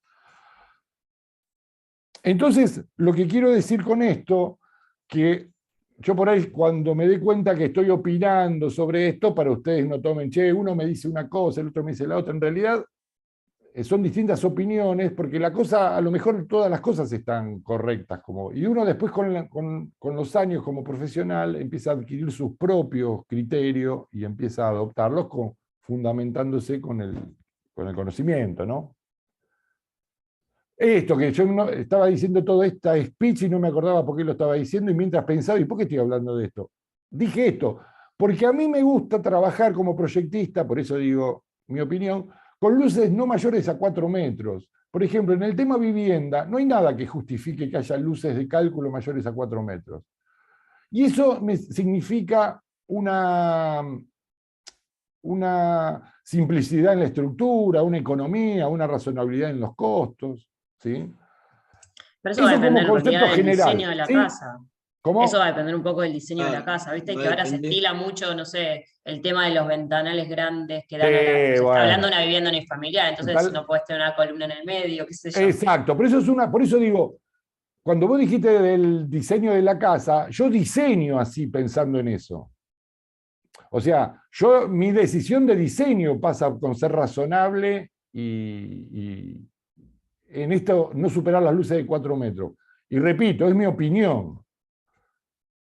Entonces, lo que quiero decir con esto, que yo por ahí cuando me dé cuenta que estoy opinando sobre esto, para ustedes no tomen, che, uno me dice una cosa, el otro me dice la otra, en realidad son distintas opiniones, porque la cosa, a lo mejor todas las cosas están correctas, y uno después con los años como profesional empieza a adquirir sus propios criterios y empieza a adoptarlos fundamentándose con el conocimiento, ¿no? Esto que yo estaba diciendo toda esta speech y no me acordaba por qué lo estaba diciendo, y mientras pensaba, ¿y por qué estoy hablando de esto? Dije esto, porque a mí me gusta trabajar como proyectista, por eso digo mi opinión, con luces no mayores a 4 metros. Por ejemplo, en el tema vivienda, no hay nada que justifique que haya luces de cálculo mayores a 4 metros. Y eso significa una simplicidad en la estructura, una economía, una razonabilidad en los costos, ¿sí? Pero eso va a depender en realidad del diseño de la ¿sí? casa. ¿Cómo? Eso va a depender un poco del diseño de la casa. Viste va que a ahora se depender. estila mucho, no sé, el tema de los ventanales grandes que dan Sí, a se bueno. está hablando de una vivienda unifamiliar, entonces Total. no puedes tener una columna en el medio, qué sé yo. Exacto, por eso digo, cuando vos dijiste del diseño de la casa, yo diseño así pensando en eso. O sea, mi decisión de diseño pasa con ser razonable y en esto no superar las luces de 4 metros. Y repito, es mi opinión.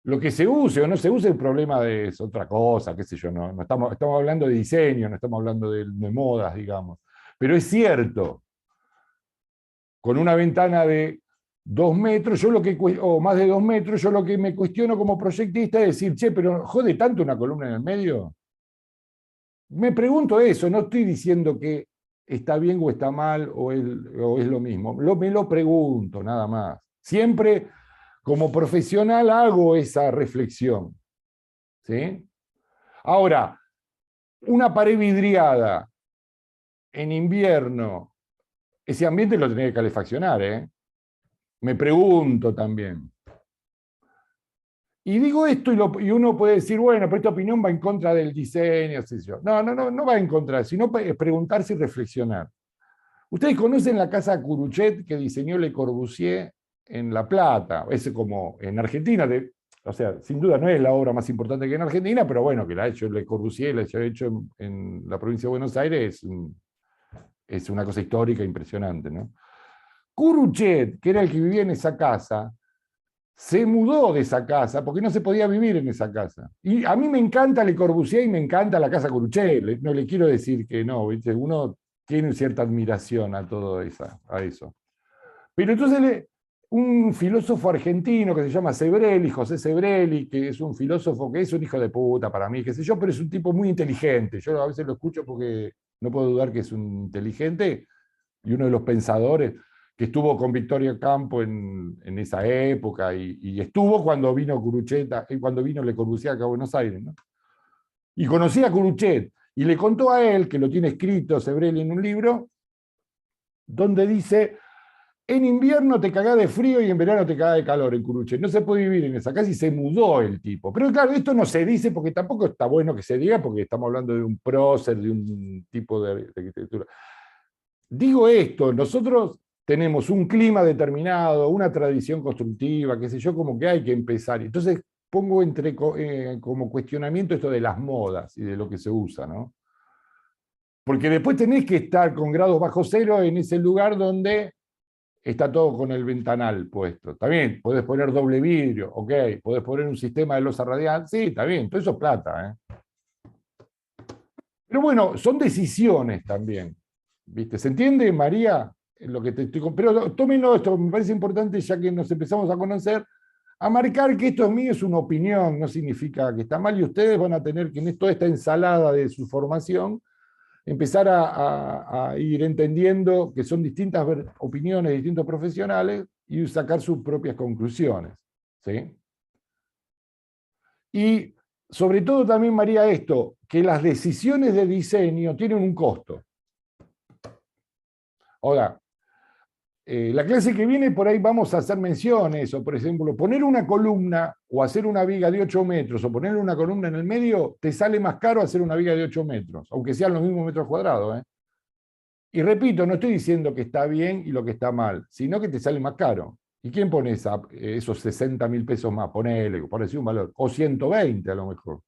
Lo que se use o no se use, el problema es otra cosa, qué sé yo, no estamos hablando de diseño, no estamos hablando de modas, digamos. Pero es cierto, con una ventana de 2 metros, o más de 2 metros, yo lo que me cuestiono como proyectista es decir, che, pero ¿jode tanto una columna en el medio? Me pregunto eso, no estoy diciendo que está bien o está mal o es lo mismo. Me lo pregunto, nada más. Siempre como profesional hago esa reflexión. ¿Sí? Ahora, una pared vidriada en invierno, ese ambiente lo tenés que calefaccionar, ¿eh? Me pregunto también. Y digo esto y uno puede decir, bueno, pero esta opinión va en contra del diseño, así yo. No va en contra, sino es preguntarse y reflexionar. Ustedes conocen la casa Curuchet que diseñó Le Corbusier en La Plata, es como en Argentina, o sea, sin duda no es la obra más importante que en Argentina, pero bueno, que la ha hecho Le Corbusier, la ha hecho en la provincia de Buenos Aires, es una cosa histórica impresionante, ¿no? Curuchet, que era el que vivía en esa casa, se mudó de esa casa porque no se podía vivir en esa casa. Y a mí me encanta Le Corbusier y me encanta la casa Curuchet, no le quiero decir que no, ¿viste? Uno tiene cierta admiración a todo eso. Pero entonces un filósofo argentino que se llama Sebrelli, José Sebrelli, que es un filósofo que es un hijo de puta para mí, qué sé yo, pero es un tipo muy inteligente. Yo a veces lo escucho porque no puedo dudar que es un inteligente y uno de los pensadores que estuvo con Victoria Campo en esa época y estuvo cuando vino cuando vino Le Corbusier acá a Buenos Aires, ¿no? Y conocí a Curuchet y le contó a él, que lo tiene escrito Sebrelli en un libro, donde dice: en invierno te cagás de frío y en verano te cagás de calor en Curuchet. No se puede vivir en esa casa y se mudó el tipo. Pero claro, esto no se dice porque tampoco está bueno que se diga porque estamos hablando de un prócer, de un tipo de arquitectura. Digo esto, nosotros tenemos un clima determinado, una tradición constructiva, qué sé yo, como que hay que empezar. Entonces pongo como cuestionamiento esto de las modas y de lo que se usa, ¿no? Porque después tenés que estar con grados bajo cero en ese lugar donde está todo con el ventanal puesto. Está bien, podés poner doble vidrio, ok, podés poner un sistema de losa radial, sí, está bien, todo eso es plata, ¿eh? Pero bueno, son decisiones también, ¿viste? ¿Se entiende, María? Lo que te estoy... Pero tómenlo esto, me parece importante, ya que nos empezamos a conocer, a marcar que esto es mío, es una opinión, no significa que está mal, y ustedes van a tener que en toda esta ensalada de su formación empezar a ir entendiendo que son distintas opiniones de distintos profesionales y sacar sus propias conclusiones. ¿Sí? Y sobre todo también, María, esto, que las decisiones de diseño tienen un costo. Ahora, la clase que viene por ahí vamos a hacer menciones, o por ejemplo, poner una columna o hacer una viga de 8 metros o poner una columna en el medio, te sale más caro hacer una viga de 8 metros, aunque sean los mismos metros cuadrados, ¿eh? Y repito, no estoy diciendo que está bien y lo que está mal, sino que te sale más caro. ¿Y quién pone esos 60.000 pesos más? Ponele, por decir un valor, o 120 a lo mejor.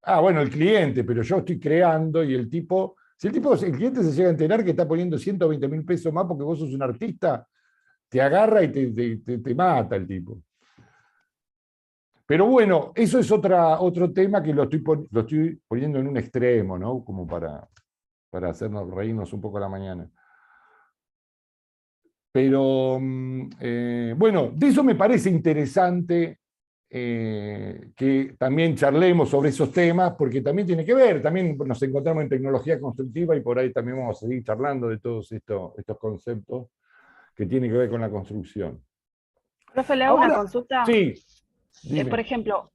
Ah, bueno, el cliente, pero yo estoy creando y el tipo Si el cliente se llega a enterar que está poniendo 120.000 pesos más porque vos sos un artista, te agarra y te mata el tipo. Pero bueno, eso es otro tema que lo estoy poniendo en un extremo, ¿no? Como para hacernos reírnos un poco a la mañana. Pero, bueno, de eso me parece interesante que también charlemos sobre esos temas, porque también tiene que ver, también nos encontramos en tecnología constructiva y por ahí también vamos a seguir charlando de todos estos conceptos que tienen que ver con la construcción. Profe, le hago Ahora, una consulta. Sí. Por ejemplo,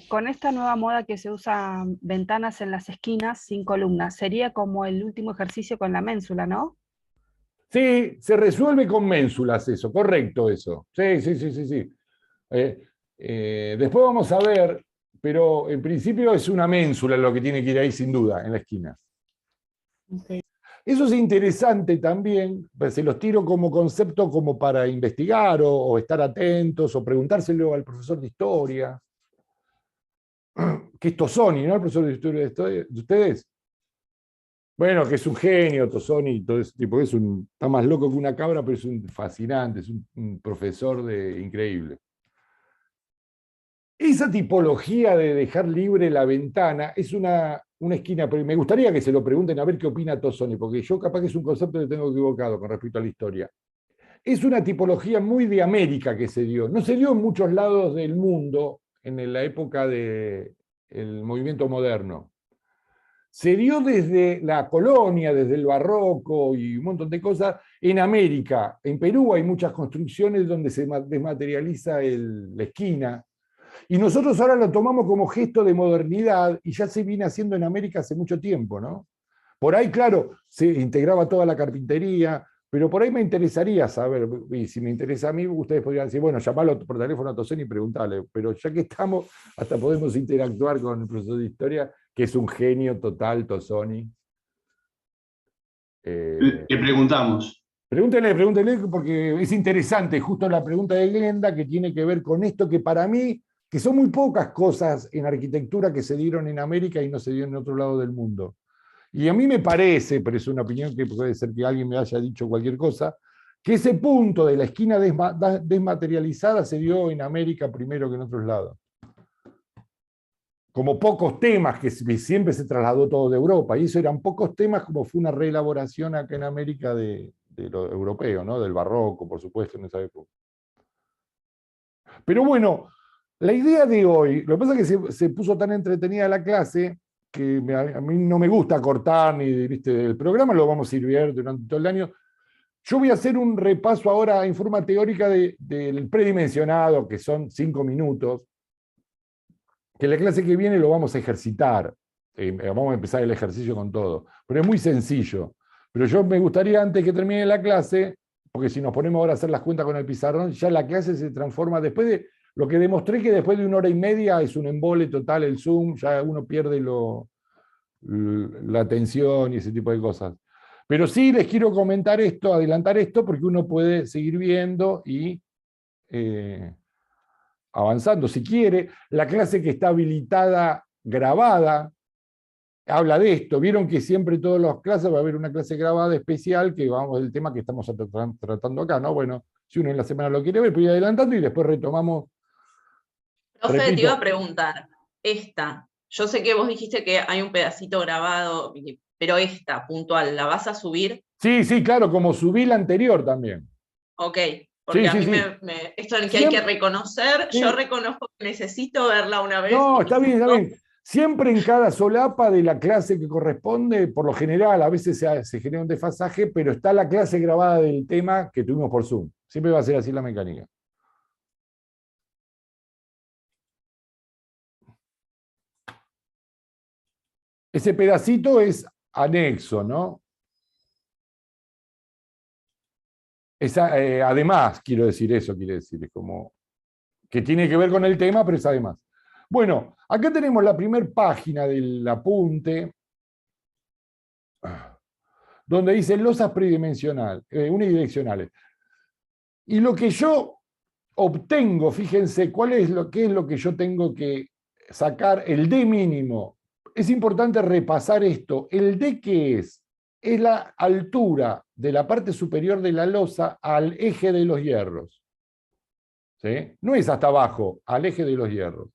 con esta nueva moda que se usan ventanas en las esquinas sin columnas, sería como el último ejercicio con la ménsula, ¿no? Sí, se resuelve con ménsulas eso, correcto eso. Sí. Después vamos a ver, pero en principio es una ménsula lo que tiene que ir ahí sin duda, en la esquina. Okay. Eso es interesante también, pues se los tiro como concepto como para investigar o estar atentos o preguntárselo al profesor de historia, que es Tosoni, ¿no? El profesor de historia de ustedes. Bueno, que es un genio, Tosoni, todo ese tipo, está más loco que una cabra, pero es un fascinante, es un profesor increíble. Esa tipología de dejar libre la ventana es una esquina, pero me gustaría que se lo pregunten a ver qué opina Tosoni, porque yo capaz que es un concepto que tengo equivocado con respecto a la historia. Es una tipología muy de América que se dio. No se dio en muchos lados del mundo en la época del movimiento moderno. Se dio desde la colonia, desde el barroco y un montón de cosas en América. En Perú hay muchas construcciones donde se desmaterializa la esquina. Y nosotros ahora lo tomamos como gesto de modernidad y ya se viene haciendo en América hace mucho tiempo, ¿no? Por ahí, claro, se integraba toda la carpintería, pero por ahí me interesaría saber, y si me interesa a mí, ustedes podrían decir, bueno, llamalo por teléfono a Tosoni y preguntarle, pero ya que estamos, hasta podemos interactuar con el profesor de historia, que es un genio total, Tosoni. Le preguntamos. Pregúntenle, porque es interesante justo la pregunta de Glenda, que tiene que ver con esto, que para mí, que son muy pocas cosas en arquitectura que se dieron en América y no se dieron en otro lado del mundo. Y a mí me parece, pero es una opinión que puede ser que alguien me haya dicho cualquier cosa, que ese punto de la esquina desmaterializada se dio en América primero que en otros lados. Como pocos temas, que siempre se trasladó todo de Europa, y eso eran pocos temas como fue una reelaboración acá en América de lo europeo, ¿no? Del barroco, por supuesto, en esa época. Pero bueno, la idea de hoy, lo que pasa es que se puso tan entretenida la clase, que a mí no me gusta cortar, ¿viste? El programa lo vamos a ir viendo durante todo el año. Yo voy a hacer un repaso ahora en forma teórica del predimensionado, que son 5 minutos, que la clase que viene lo vamos a ejercitar. Vamos a empezar el ejercicio con todo. Pero es muy sencillo. Pero yo me gustaría, antes que termine la clase, porque si nos ponemos ahora a hacer las cuentas con el pizarrón, ya la clase se transforma, después de lo que demostré que después de 1 hora y media es un embole total el Zoom, ya uno pierde la atención y ese tipo de cosas. Pero sí les quiero comentar esto, adelantar esto, porque uno puede seguir viendo y avanzando si quiere. La clase que está habilitada, grabada, habla de esto. Vieron que siempre en todas las clases va a haber una clase grabada especial que vamos del tema que estamos tratando acá, ¿no? Bueno, si uno en la semana lo quiere ver, puede ir adelantando y después retomamos. Profe, te iba a preguntar, yo sé que vos dijiste que hay un pedacito grabado, pero esta puntual, ¿la vas a subir? Sí, claro, como subí la anterior también. Ok, porque a mí esto en el que hay que reconocer, sí. Yo reconozco que necesito verla una vez. No, está bien. Siempre en cada solapa de la clase que corresponde, por lo general, a veces se genera un desfasaje, pero está la clase grabada del tema que tuvimos por Zoom. Siempre va a ser así la mecánica. Ese pedacito es anexo, ¿no? Además, quiere decir, es como que tiene que ver con el tema, pero es además. Bueno, acá tenemos la primera página del apunte, donde dice losas unidireccionales. Y lo que yo obtengo, fíjense, ¿qué es lo que yo tengo que sacar? El D mínimo es importante repasar esto. ¿El D qué es? Es la altura de la parte superior de la losa al eje de los hierros. ¿Sí? No es hasta abajo, al eje de los hierros.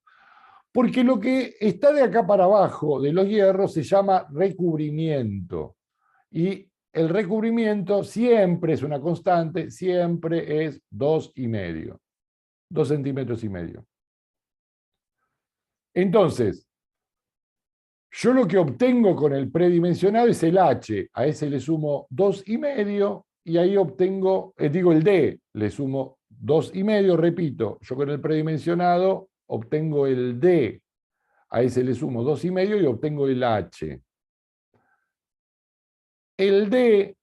Porque lo que está de acá para abajo de los hierros se llama recubrimiento. Y el recubrimiento siempre es una constante, siempre es 2,5. 2,5 centímetros. Entonces, yo lo que obtengo con el predimensionado es el H. A ese le sumo 2,5 y ahí obtengo, digo el D, le sumo 2,5, repito, yo con el predimensionado obtengo el D. A ese le sumo 2,5 y obtengo el H. El D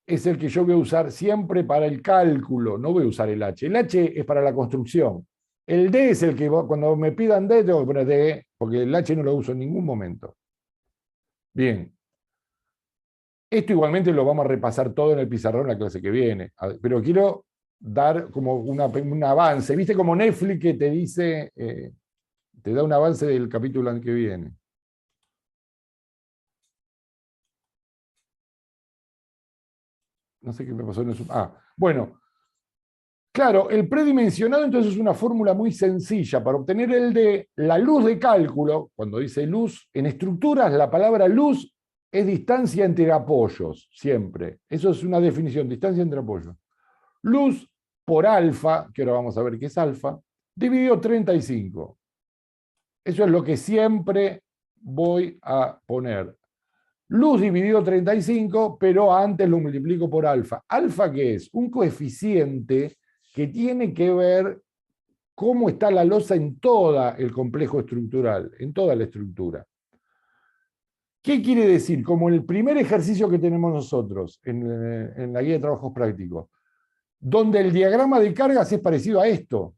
es el que yo voy a usar siempre para el cálculo, no voy a usar el H. El H es para la construcción. El D es el que cuando me pidan D tengo que poner D, porque el H no lo uso en ningún momento. Bien. Esto igualmente lo vamos a repasar todo en el pizarrón la clase que viene, pero quiero dar como un avance. ¿Viste como Netflix que te dice, te da un avance del capítulo que viene? No sé qué me pasó en eso. Bueno. Claro, el predimensionado entonces es una fórmula muy sencilla. Para obtener el D, la luz de cálculo, cuando dice luz, en estructuras la palabra luz es distancia entre apoyos, siempre. Eso es una definición, distancia entre apoyos. Luz por alfa, que ahora vamos a ver qué es alfa, dividido 35. Eso es lo que siempre voy a poner. Luz dividido 35, pero antes lo multiplico por alfa. ¿Alfa qué es? Un coeficiente que tiene que ver cómo está la losa en todo el complejo estructural, en toda la estructura. ¿Qué quiere decir? Como el primer ejercicio que tenemos nosotros en la guía de trabajos prácticos, donde el diagrama de cargas es parecido a esto.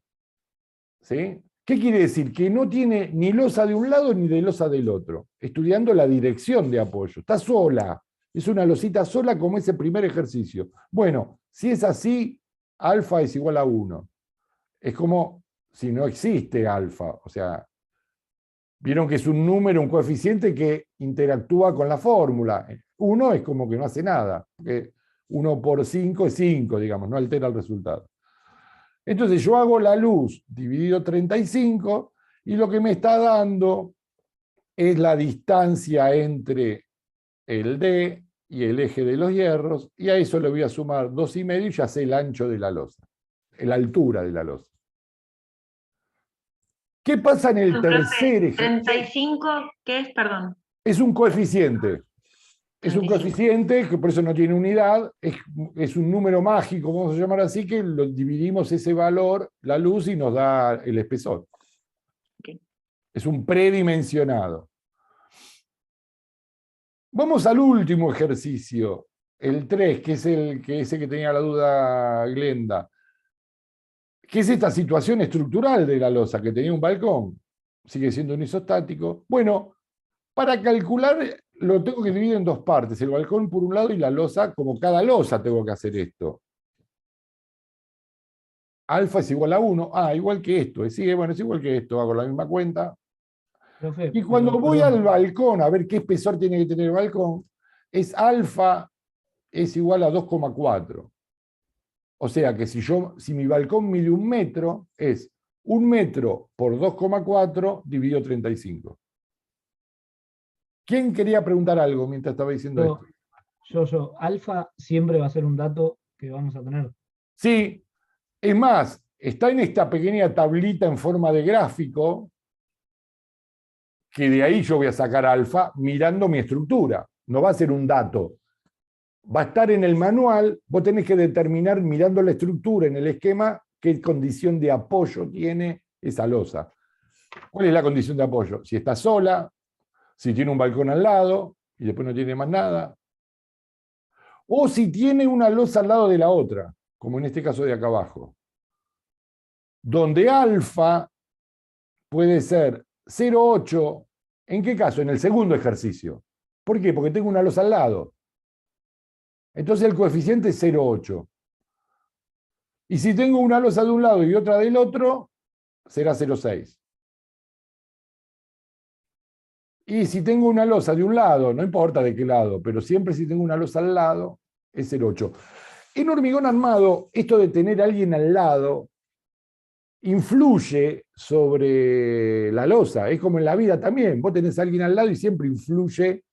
¿Sí? ¿Qué quiere decir? Que no tiene ni losa de un lado ni de losa del otro, estudiando la dirección de apoyo. Está sola, es una losita sola como ese primer ejercicio. Bueno, si es así, alfa es igual a 1. Es como si no existe alfa. O sea, vieron que es un número, un coeficiente que interactúa con la fórmula. 1 es como que no hace nada. Porque 1 por 5 es 5, digamos, no altera el resultado. Entonces yo hago la luz dividido 35 y lo que me está dando es la distancia entre el D y el eje de los hierros, y a eso le voy a sumar 2,5 y ya sé el ancho de la losa, la altura de la losa. ¿Qué pasa en el tercer ejercicio? 35, ¿qué es? Perdón. Es un coeficiente. Es un coeficiente que por eso no tiene unidad, es un número mágico, vamos a llamar así, que lo dividimos ese valor, la luz, y nos da el espesor. Okay. Es un predimensionado. Vamos al último ejercicio, el 3, que es ese que tenía la duda Glenda. ¿Qué es esta situación estructural de la losa? Que tenía un balcón, sigue siendo un isostático. Bueno, para calcular lo tengo que dividir en dos partes, el balcón por un lado y la losa, como cada losa tengo que hacer esto. Alfa es igual a 1, igual que esto, sí, bueno, es igual que esto, hago la misma cuenta. Profe, Y cuando voy al balcón, a ver qué espesor tiene que tener el balcón, es alfa es igual a 2,4. O sea que si mi balcón mide 1 metro, es 1 metro por 2,4 dividido 35. ¿Quién quería preguntar algo mientras estaba diciendo esto? Alfa siempre va a ser un dato que vamos a tener. Sí, es más, está en esta pequeña tablita en forma de gráfico, que de ahí yo voy a sacar alfa mirando mi estructura. No va a ser un dato. Va a estar en el manual, vos tenés que determinar mirando la estructura en el esquema qué condición de apoyo tiene esa losa. ¿Cuál es la condición de apoyo? Si está sola, si tiene un balcón al lado y después no tiene más nada, o si tiene una losa al lado de la otra, como en este caso de acá abajo, donde alfa puede ser 0,8. ¿En qué caso? En el segundo ejercicio. ¿Por qué? Porque tengo una losa al lado. Entonces el coeficiente es 0,8. Y si tengo una losa de un lado y otra del otro, será 0,6. Y si tengo una losa de un lado, no importa de qué lado, pero siempre si tengo una losa al lado, es 0,8. En hormigón armado, esto de tener a alguien al lado influye sobre la losa. Es como en la vida también. Vos tenés a alguien al lado y siempre influye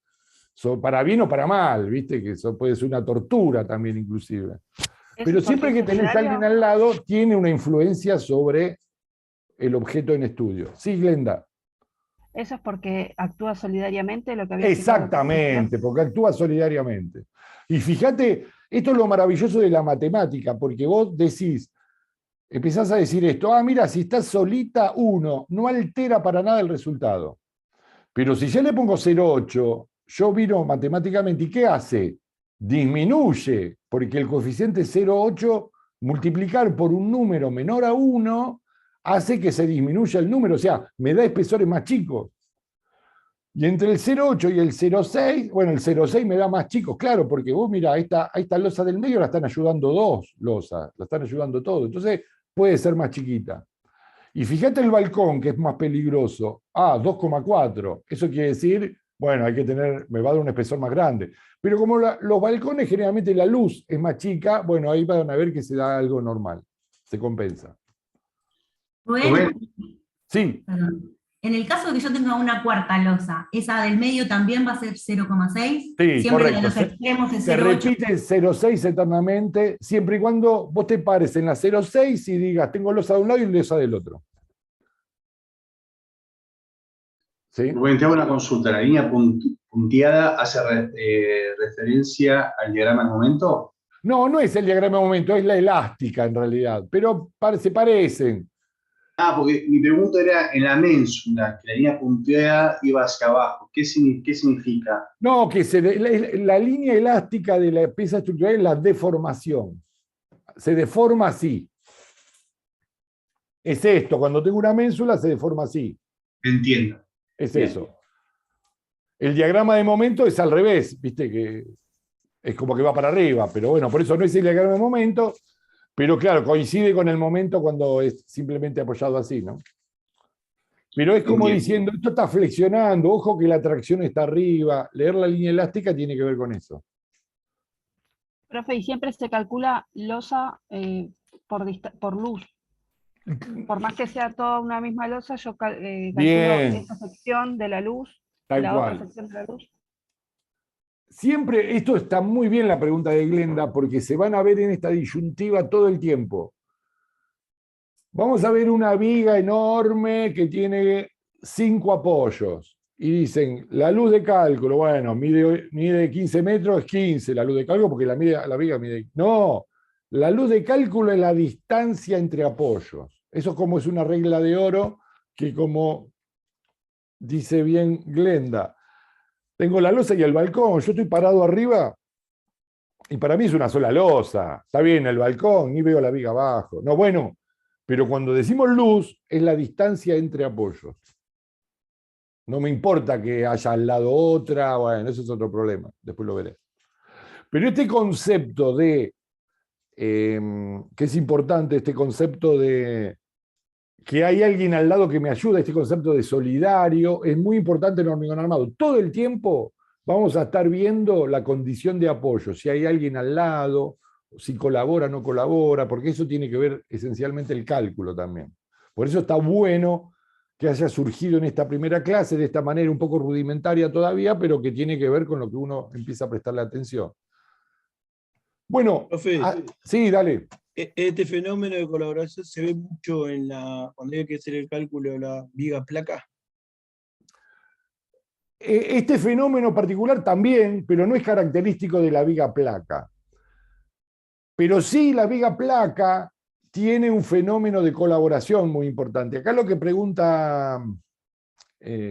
para bien o para mal, ¿viste? Que eso puede ser una tortura también inclusive. Pero siempre que tenés a alguien al lado, tiene una influencia sobre el objeto en estudio. Sí, Glenda. Eso es porque actúa solidariamente, lo que había Exactamente, porque actúa solidariamente. Y fíjate, esto es lo maravilloso de la matemática, porque vos decís, empezás a decir esto, mira, si estás solita, 1, no altera para nada el resultado. Pero si ya le pongo 0,8, yo miro matemáticamente, ¿y qué hace? Disminuye, porque el coeficiente 0,8 multiplicar por un número menor a 1 hace que se disminuya el número, o sea, me da espesores más chicos. Y entre el 0,8 y el 0,6, bueno, el 0,6 me da más chicos, claro, porque vos mirá, a esta losa del medio la están ayudando 2 losas, la están ayudando todo, entonces puede ser más chiquita. Y fíjate el balcón, que es más peligroso, 2,4, eso quiere decir, bueno, hay que tener, me va a dar un espesor más grande. Pero como los balcones generalmente la luz es más chica, bueno, ahí van a ver que se da algo normal, se compensa. Rubén, sí. Perdón. En el caso de que yo tenga una cuarta losa, ¿esa del medio también va a ser 0,6? Sí, siempre correcto. De los extremos es se 0,8. repite 0,6 eternamente, siempre y cuando vos te pares en la 0,6 y digas, tengo losa de un lado y losa del otro. ¿Sí? Rubén, te hago una consulta. ¿La línea punteada hace referencia al diagrama de momento? No, no es el diagrama de momento, es la elástica en realidad, pero se parecen. Porque mi pregunta era en la ménsula, que la línea punteada iba hacia abajo. ¿Qué significa? No, que la línea elástica de la pieza estructural es la deformación. Se deforma así. Es esto, cuando tengo una ménsula se deforma así. Entiendo. Es Bien. eso. El diagrama de momento es al revés, viste que es como que va para arriba, pero bueno, por eso no es el diagrama de momento, pero claro, coincide con el momento cuando es simplemente apoyado así, ¿no? Pero es como diciendo, esto está flexionando, ojo que la tracción está arriba, leer la línea elástica tiene que ver con eso. Profe, y siempre se calcula losa por luz. Por más que sea toda una misma losa, yo calculo esta sección de la luz, la otra sección de la luz. Siempre, esto está muy bien la pregunta de Glenda, porque se van a ver en esta disyuntiva todo el tiempo. Vamos a ver una viga enorme que tiene 5 apoyos. Y dicen, la luz de cálculo, bueno, mide 15 metros, es 15 la luz de cálculo, porque la viga mide... No, la luz de cálculo es la distancia entre apoyos. Eso como es una regla de oro, que como dice bien Glenda, tengo la losa y el balcón, yo estoy parado arriba y para mí es una sola losa. Está bien el balcón y veo la viga abajo. No, bueno, pero cuando decimos luz es la distancia entre apoyos. No me importa que haya al lado otra, bueno, eso es otro problema, después lo veré. Pero este concepto de, que es importante, este concepto de que hay alguien al lado que me ayuda, este concepto de solidario, es muy importante en hormigón armado. Todo el tiempo vamos a estar viendo la condición de apoyo, si hay alguien al lado, si colabora o no colabora, porque eso tiene que ver esencialmente el cálculo también. Por eso está bueno que haya surgido en esta primera clase de esta manera un poco rudimentaria todavía, pero que tiene que ver con lo que uno empieza a prestarle atención. Bueno, Profe, sí, dale. Este fenómeno de colaboración se ve mucho cuando hay que hacer el cálculo de la viga placa. Este fenómeno particular también, pero no es característico de la viga placa. Pero sí la viga placa tiene un fenómeno de colaboración muy importante. Acá lo que pregunta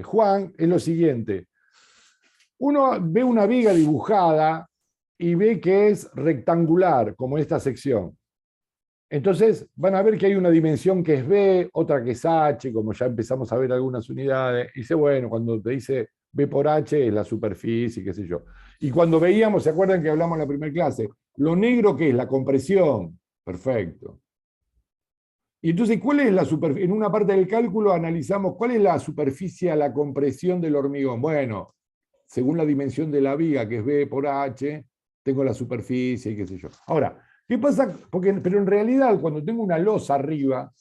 Juan es lo siguiente. Uno ve una viga dibujada y ve que es rectangular, como esta sección. Entonces van a ver que hay una dimensión que es B, otra que es H, como ya empezamos a ver algunas unidades. Y dice, bueno, cuando te dice B por H es la superficie, qué sé yo. Y cuando veíamos, ¿se acuerdan que hablamos en la primera clase? Lo negro que es la compresión. Perfecto. Y entonces, ¿cuál es la superficie? En una parte del cálculo analizamos cuál es la superficie a la compresión del hormigón. Bueno, según la dimensión de la viga, que es B por H, tengo la superficie y qué sé yo. Ahora, ¿qué pasa? Pero en realidad, cuando tengo una losa arriba,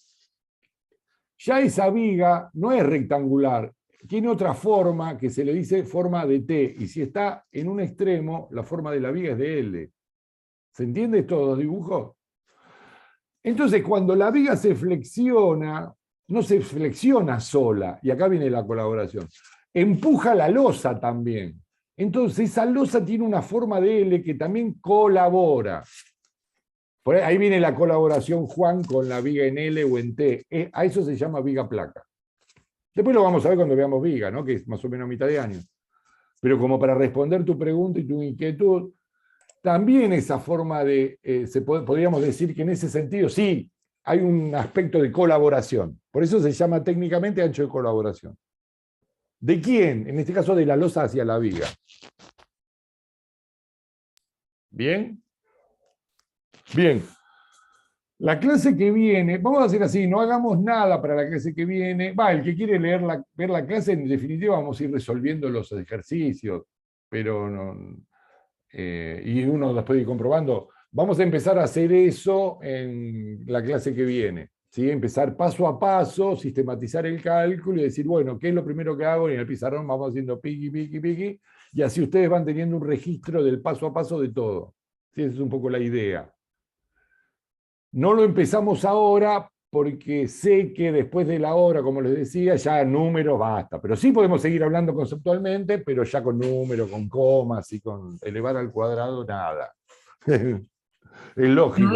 ya esa viga no es rectangular, tiene otra forma que se le dice forma de T, y si está en un extremo, la forma de la viga es de L. ¿Se entiende estos dos dibujos? Entonces, cuando la viga se flexiona, no se flexiona sola, y acá viene la colaboración, empuja la losa también. Entonces, esa losa tiene una forma de L que también colabora. Por ahí viene la colaboración, Juan, con la viga en L o en T. A eso se llama viga placa. Después lo vamos a ver cuando veamos viga, ¿no? Que es más o menos a mitad de año. Pero como para responder tu pregunta y tu inquietud, también esa forma de, podríamos decir que en ese sentido sí, hay un aspecto de colaboración. Por eso se llama técnicamente ancho de colaboración. ¿De quién? En este caso de la losa hacia la viga. ¿Bien? Bien. La clase que viene, vamos a hacer así, no hagamos nada para la clase que viene. El que quiere ver la clase, en definitiva vamos a ir resolviendo los ejercicios, pero no, y uno los puede ir comprobando. Vamos a empezar a hacer eso en la clase que viene. ¿Sí? Empezar paso a paso, sistematizar el cálculo y decir, bueno, ¿qué es lo primero que hago? Y en el pizarrón vamos haciendo piqui, piqui, piqui, y así ustedes van teniendo un registro del paso a paso de todo. ¿Sí? Esa es un poco la idea. No lo empezamos ahora porque sé que después de la hora, como les decía, ya números basta. Pero sí podemos seguir hablando conceptualmente, pero ya con números, con comas y con elevar al cuadrado, nada. Es lógico.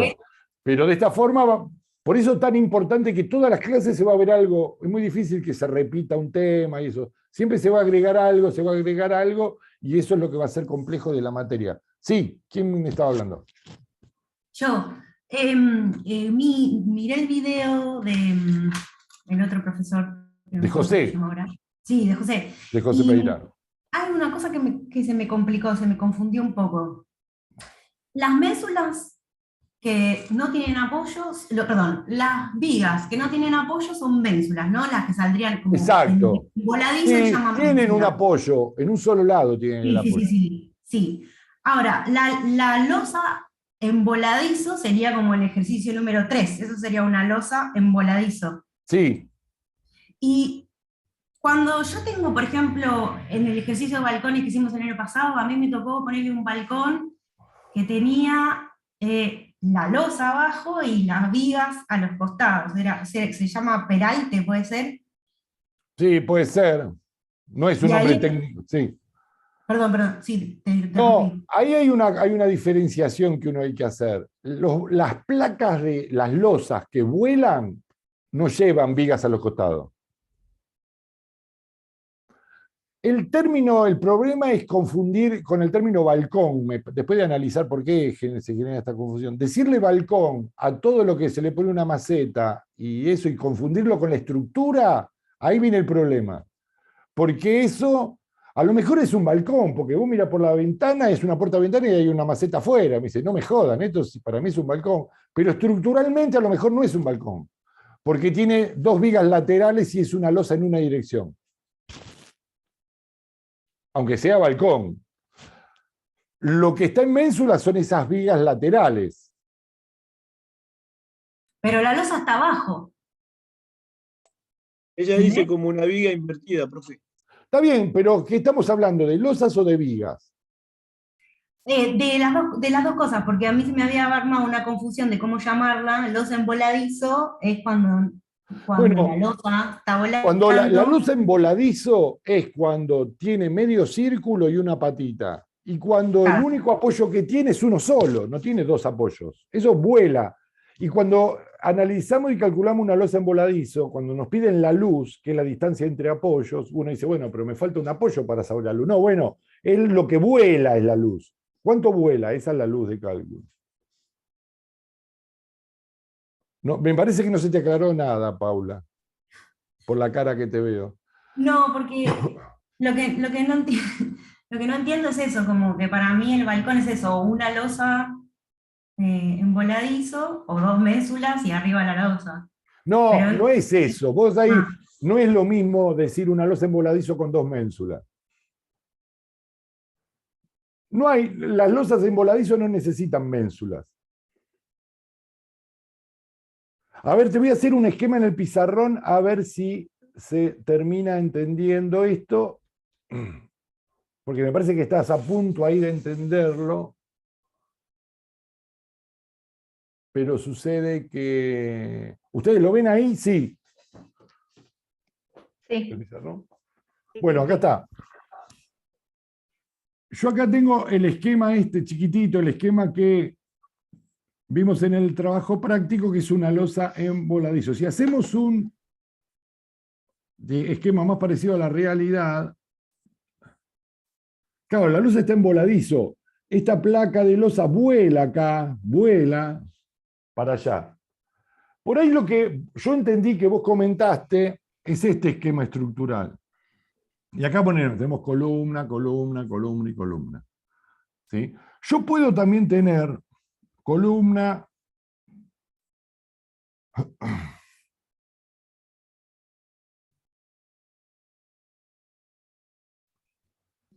Pero de esta forma, por eso es tan importante que todas las clases se va a ver algo. Es muy difícil que se repita un tema y eso. Siempre se va a agregar algo, y eso es lo que va a ser complejo de la materia. Sí, ¿quién me estaba hablando? Yo. Miré el video del otro profesor. De José. Sí, de José. De José Peirano. Hay una cosa que se me complicó, se me confundió un poco. Las ménsulas que no tienen apoyos, perdón, las vigas que no tienen apoyo son ménsulas, ¿no? Las que saldrían como exacto. En voladizo, sí, se llaman tienen ménsulas. un apoyo, en un solo lado tienen el apoyo. Sí. Ahora, la losa en voladizo sería como el ejercicio número 3, eso sería una losa en voladizo. Sí. Y cuando yo tengo, por ejemplo, en el ejercicio de balcones que hicimos el año pasado, a mí me tocó ponerle un balcón que tenía la losa abajo y las vigas a los costados. Se llama peralte, ¿puede ser? Sí, puede ser. No es un nombre técnico, sí. Perdón, sí. No, ahí hay una diferenciación que uno hay que hacer. Las placas de las losas que vuelan no llevan vigas a los costados. El problema es confundir con el término balcón, después de analizar por qué se genera esta confusión. Decirle balcón a todo lo que se le pone una maceta y eso, y confundirlo con la estructura, ahí viene el problema. Porque eso, a lo mejor es un balcón, porque vos mirás por la ventana, es una puerta-ventana y hay una maceta afuera. Me dice, no me jodan, esto para mí es un balcón. Pero estructuralmente a lo mejor no es un balcón, porque tiene dos vigas laterales y es una losa en una dirección. Aunque sea balcón. Lo que está en ménsula son esas vigas laterales. Pero la losa está abajo. Ella dice como una viga invertida, profe. Está bien, pero ¿qué estamos hablando? ¿De losas o de vigas? De las dos cosas, porque a mí se me había armado una confusión de cómo llamarla. Losa en voladizo es cuando la losa está volando. Cuando la losa en voladizo es cuando tiene medio círculo y una patita. Y cuando el único apoyo que tiene es uno solo, no tiene dos apoyos. Eso vuela. Y cuando analizamos y calculamos una losa en voladizo, cuando nos piden la luz, que es la distancia entre apoyos, uno dice, bueno, pero me falta un apoyo para saber la luz. No, bueno, lo que vuela es la luz. ¿Cuánto vuela? Esa es la luz de cálculo. No, me parece que no se te aclaró nada, Paula, por la cara que te veo. No, porque lo que no entiendo es eso, como que para mí el balcón es eso, una losa en voladizo, o dos ménsulas y arriba la losa. No, Pero- no es eso. Vos ahí Ah. no es lo mismo decir una losa en voladizo con 2 ménsulas. No hay, las losas en voladizo no necesitan ménsulas. A ver, te voy a hacer un esquema en el pizarrón a ver si se termina entendiendo esto, porque me parece que estás a punto ahí de entenderlo, pero sucede que... ¿Ustedes lo ven ahí? Sí. ¿El Sí. pizarrón? Bueno, acá está. Yo acá tengo el esquema este chiquitito, el esquema que vimos en el trabajo práctico, que es una losa en voladizo. Si hacemos un esquema más parecido a la realidad, claro, la losa está en voladizo. Esta placa de losa vuela acá, vuela para allá. Por ahí lo que yo entendí que vos comentaste es este esquema estructural. Y acá tenemos columna, columna, columna y columna. ¿Sí? Yo puedo también tener columna,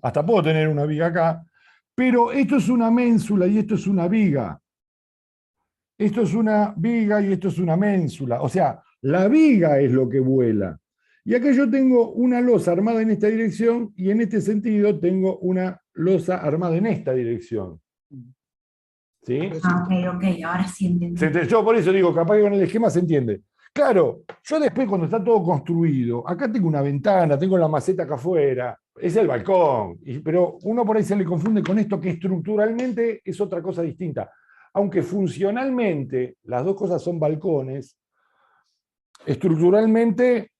hasta puedo tener una viga acá, pero esto es una ménsula y esto es una viga. Esto es una viga y esto es una ménsula. O sea, la viga es lo que vuela. Y acá yo tengo una losa armada en esta dirección y en este sentido tengo una losa armada en esta dirección. ¿Sí? Ok, ahora sí entendí. Yo por eso digo, capaz que con el esquema se entiende. Claro, yo después cuando está todo construido, acá tengo una ventana, tengo la maceta acá afuera, es el balcón, pero uno por ahí se le confunde con esto que estructuralmente es otra cosa distinta. Aunque funcionalmente las dos cosas son balcones, estructuralmente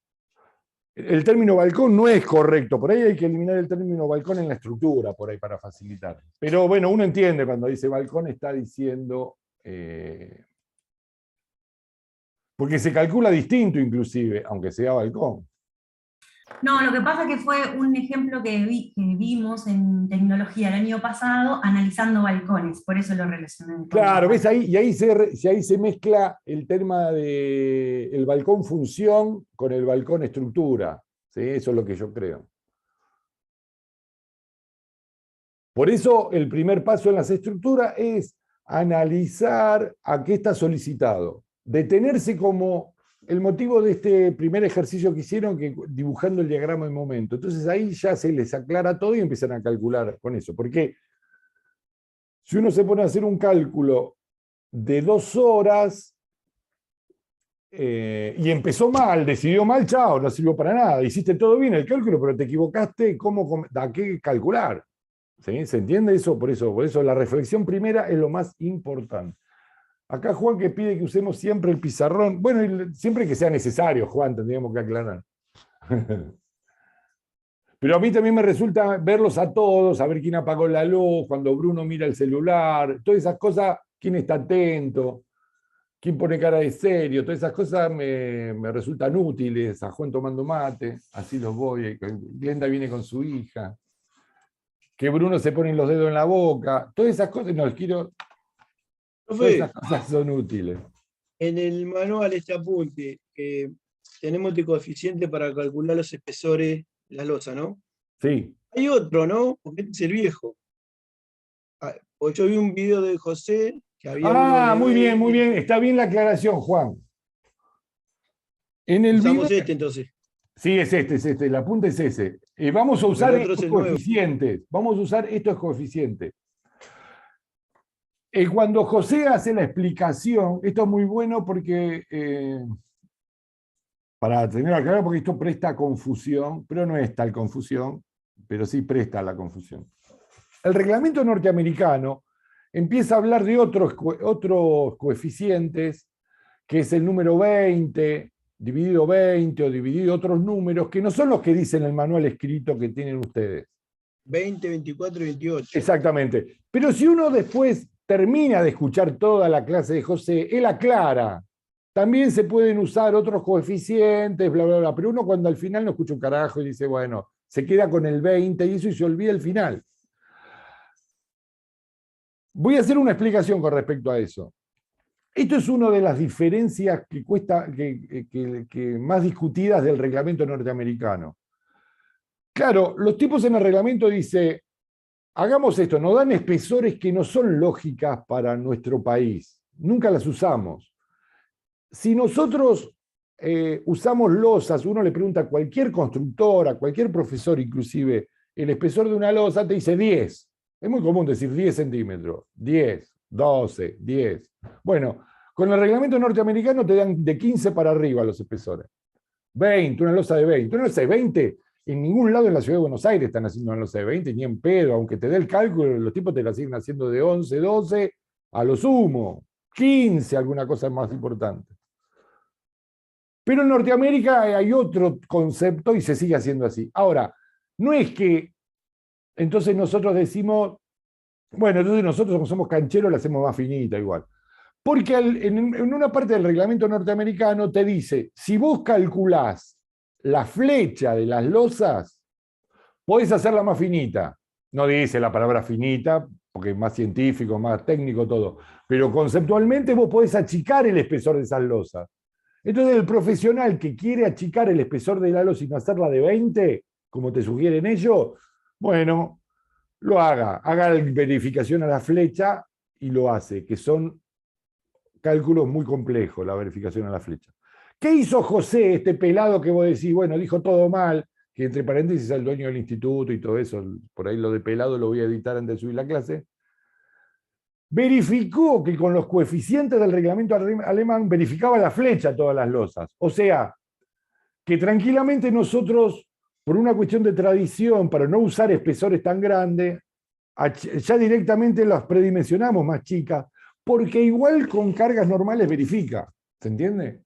el término balcón no es correcto. Por ahí hay que eliminar el término balcón en la estructura, por ahí para facilitar. Pero bueno, uno entiende cuando dice balcón, está diciendo... porque se calcula distinto inclusive, aunque sea balcón. No, lo que pasa es que fue un ejemplo que vimos en tecnología el año pasado analizando balcones, por eso lo relacioné. con Claro, balcones. ¿ves ahí? Y ahí se mezcla el tema del balcón función con el balcón estructura. ¿Sí? Eso es lo que yo creo. Por eso el primer paso en las estructuras es analizar a qué está solicitado. Detenerse como el motivo de este primer ejercicio que hicieron, dibujando el diagrama de momento. Entonces ahí ya se les aclara todo y empiezan a calcular con eso. Porque si uno se pone a hacer un cálculo de 2 horas y empezó mal, decidió mal, chao, no sirvió para nada. Hiciste todo bien el cálculo, pero te equivocaste, ¿a qué calcular? ¿Sí? ¿Se entiende eso? Por eso la reflexión primera es lo más importante. Acá Juan que pide que usemos siempre el pizarrón. Bueno, y siempre que sea necesario, Juan, tendríamos que aclarar. Pero a mí también me resulta verlos a todos, saber quién apagó la luz, cuando Bruno mira el celular, todas esas cosas, quién está atento, quién pone cara de serio, todas esas cosas me resultan útiles. A Juan tomando mate, así los voy. Glenda viene con su hija. Que Bruno se pone los dedos en la boca. Todas esas cosas, no, quiero... Todas Profe, esas cosas son útiles. en el manual este apunte, que tenemos este coeficiente para calcular los espesores de la losa, ¿no? Sí. Hay otro, ¿no? Porque este es el viejo. Pues yo vi un video de José que había uno de Muy bien, muy 20. bien. Está bien la aclaración, Juan. En el Usamos video... este entonces. Sí, es este. El apunte es ese. Vamos a Porque usar el otro es estos el nuevo. coeficientes. Vamos a usar estos coeficientes. Cuando José hace la explicación, esto es muy bueno porque, para tenerlo claro, porque esto presta confusión, pero no es tal confusión, pero sí presta la confusión. El reglamento norteamericano empieza a hablar de otros coeficientes, que es el número 20, dividido 20 o dividido otros números, que no son los que dicen el manual escrito que tienen ustedes. 20, 24 y 28. Exactamente. Pero si uno después termina de escuchar toda la clase de José, él aclara. También se pueden usar otros coeficientes, bla, bla, bla. Pero uno cuando al final no escucha un carajo y dice, bueno, se queda con el 20 y eso y se olvida el final. Voy a hacer una explicación con respecto a eso. Esto es una de las diferencias que más discutidas del reglamento norteamericano. Claro, los tipos en el reglamento dicen, hagamos esto, nos dan espesores que no son lógicas para nuestro país, nunca las usamos. Si nosotros usamos losas, uno le pregunta a cualquier constructor, a cualquier profesor inclusive, el espesor de una losa te dice 10. Es muy común decir 10 centímetros, 10, 12, 10. Bueno, con el reglamento norteamericano te dan de 15 para arriba los espesores. 20, una losa de 20. Una losa de 20, en ningún lado en la ciudad de Buenos Aires están haciendo una losa de 20, ni en pedo, aunque te dé el cálculo, los tipos te la siguen haciendo de 11, 12, a lo sumo, 15, alguna cosa más importante. Pero en Norteamérica hay otro concepto y se sigue haciendo así. Ahora, no es que entonces nosotros decimos, bueno, entonces nosotros como somos cancheros la hacemos más finita igual. Porque en una parte del reglamento norteamericano te dice, si vos calculás la flecha de las losas, podés hacerla más finita. No dice la palabra finita, porque es más científico, más técnico todo. Pero conceptualmente vos podés achicar el espesor de esas losas. Entonces el profesional que quiere achicar el espesor de la losa y no hacerla de 20, como te sugieren ellos, bueno, lo haga verificación a la flecha y lo hace, que son cálculos muy complejos, la verificación a la flecha. ¿Qué hizo José, este pelado que vos decís, bueno, dijo todo mal, que entre paréntesis es el dueño del instituto y todo eso, por ahí lo de pelado lo voy a editar antes de subir la clase? Verificó que con los coeficientes del reglamento alemán verificaba la flecha a todas las losas. O sea, que tranquilamente nosotros, por una cuestión de tradición, para no usar espesores tan grandes, ya directamente las predimensionamos más chicas, porque igual con cargas normales verifica. ¿Se entiende?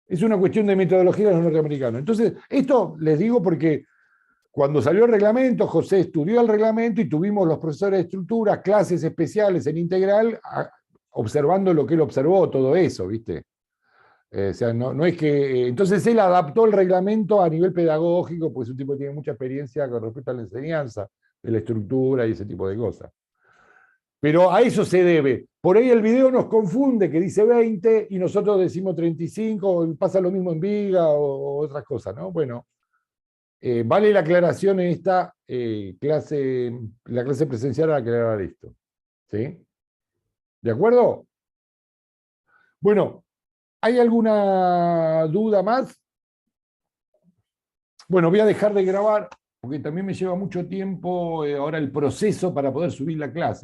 Es una cuestión de metodología de los norteamericanos. Entonces, esto les digo porque cuando salió el reglamento, José estudió el reglamento y tuvimos los profesores de estructura, clases especiales en integral, observando lo que él observó, todo eso, ¿viste? O sea, no es que... Entonces él adaptó el reglamento a nivel pedagógico, porque es un tipo que tiene mucha experiencia con respecto a la enseñanza, de la estructura y ese tipo de cosas. Pero a eso se debe. Por ahí el video nos confunde, que dice 20 y nosotros decimos 35, pasa lo mismo en viga o otras cosas, ¿no? Bueno, vale la aclaración en esta clase, la clase presencial a aclarar esto. ¿Sí? ¿De acuerdo? Bueno, ¿hay alguna duda más? Bueno, voy a dejar de grabar, porque también me lleva mucho tiempo ahora el proceso para poder subir la clase.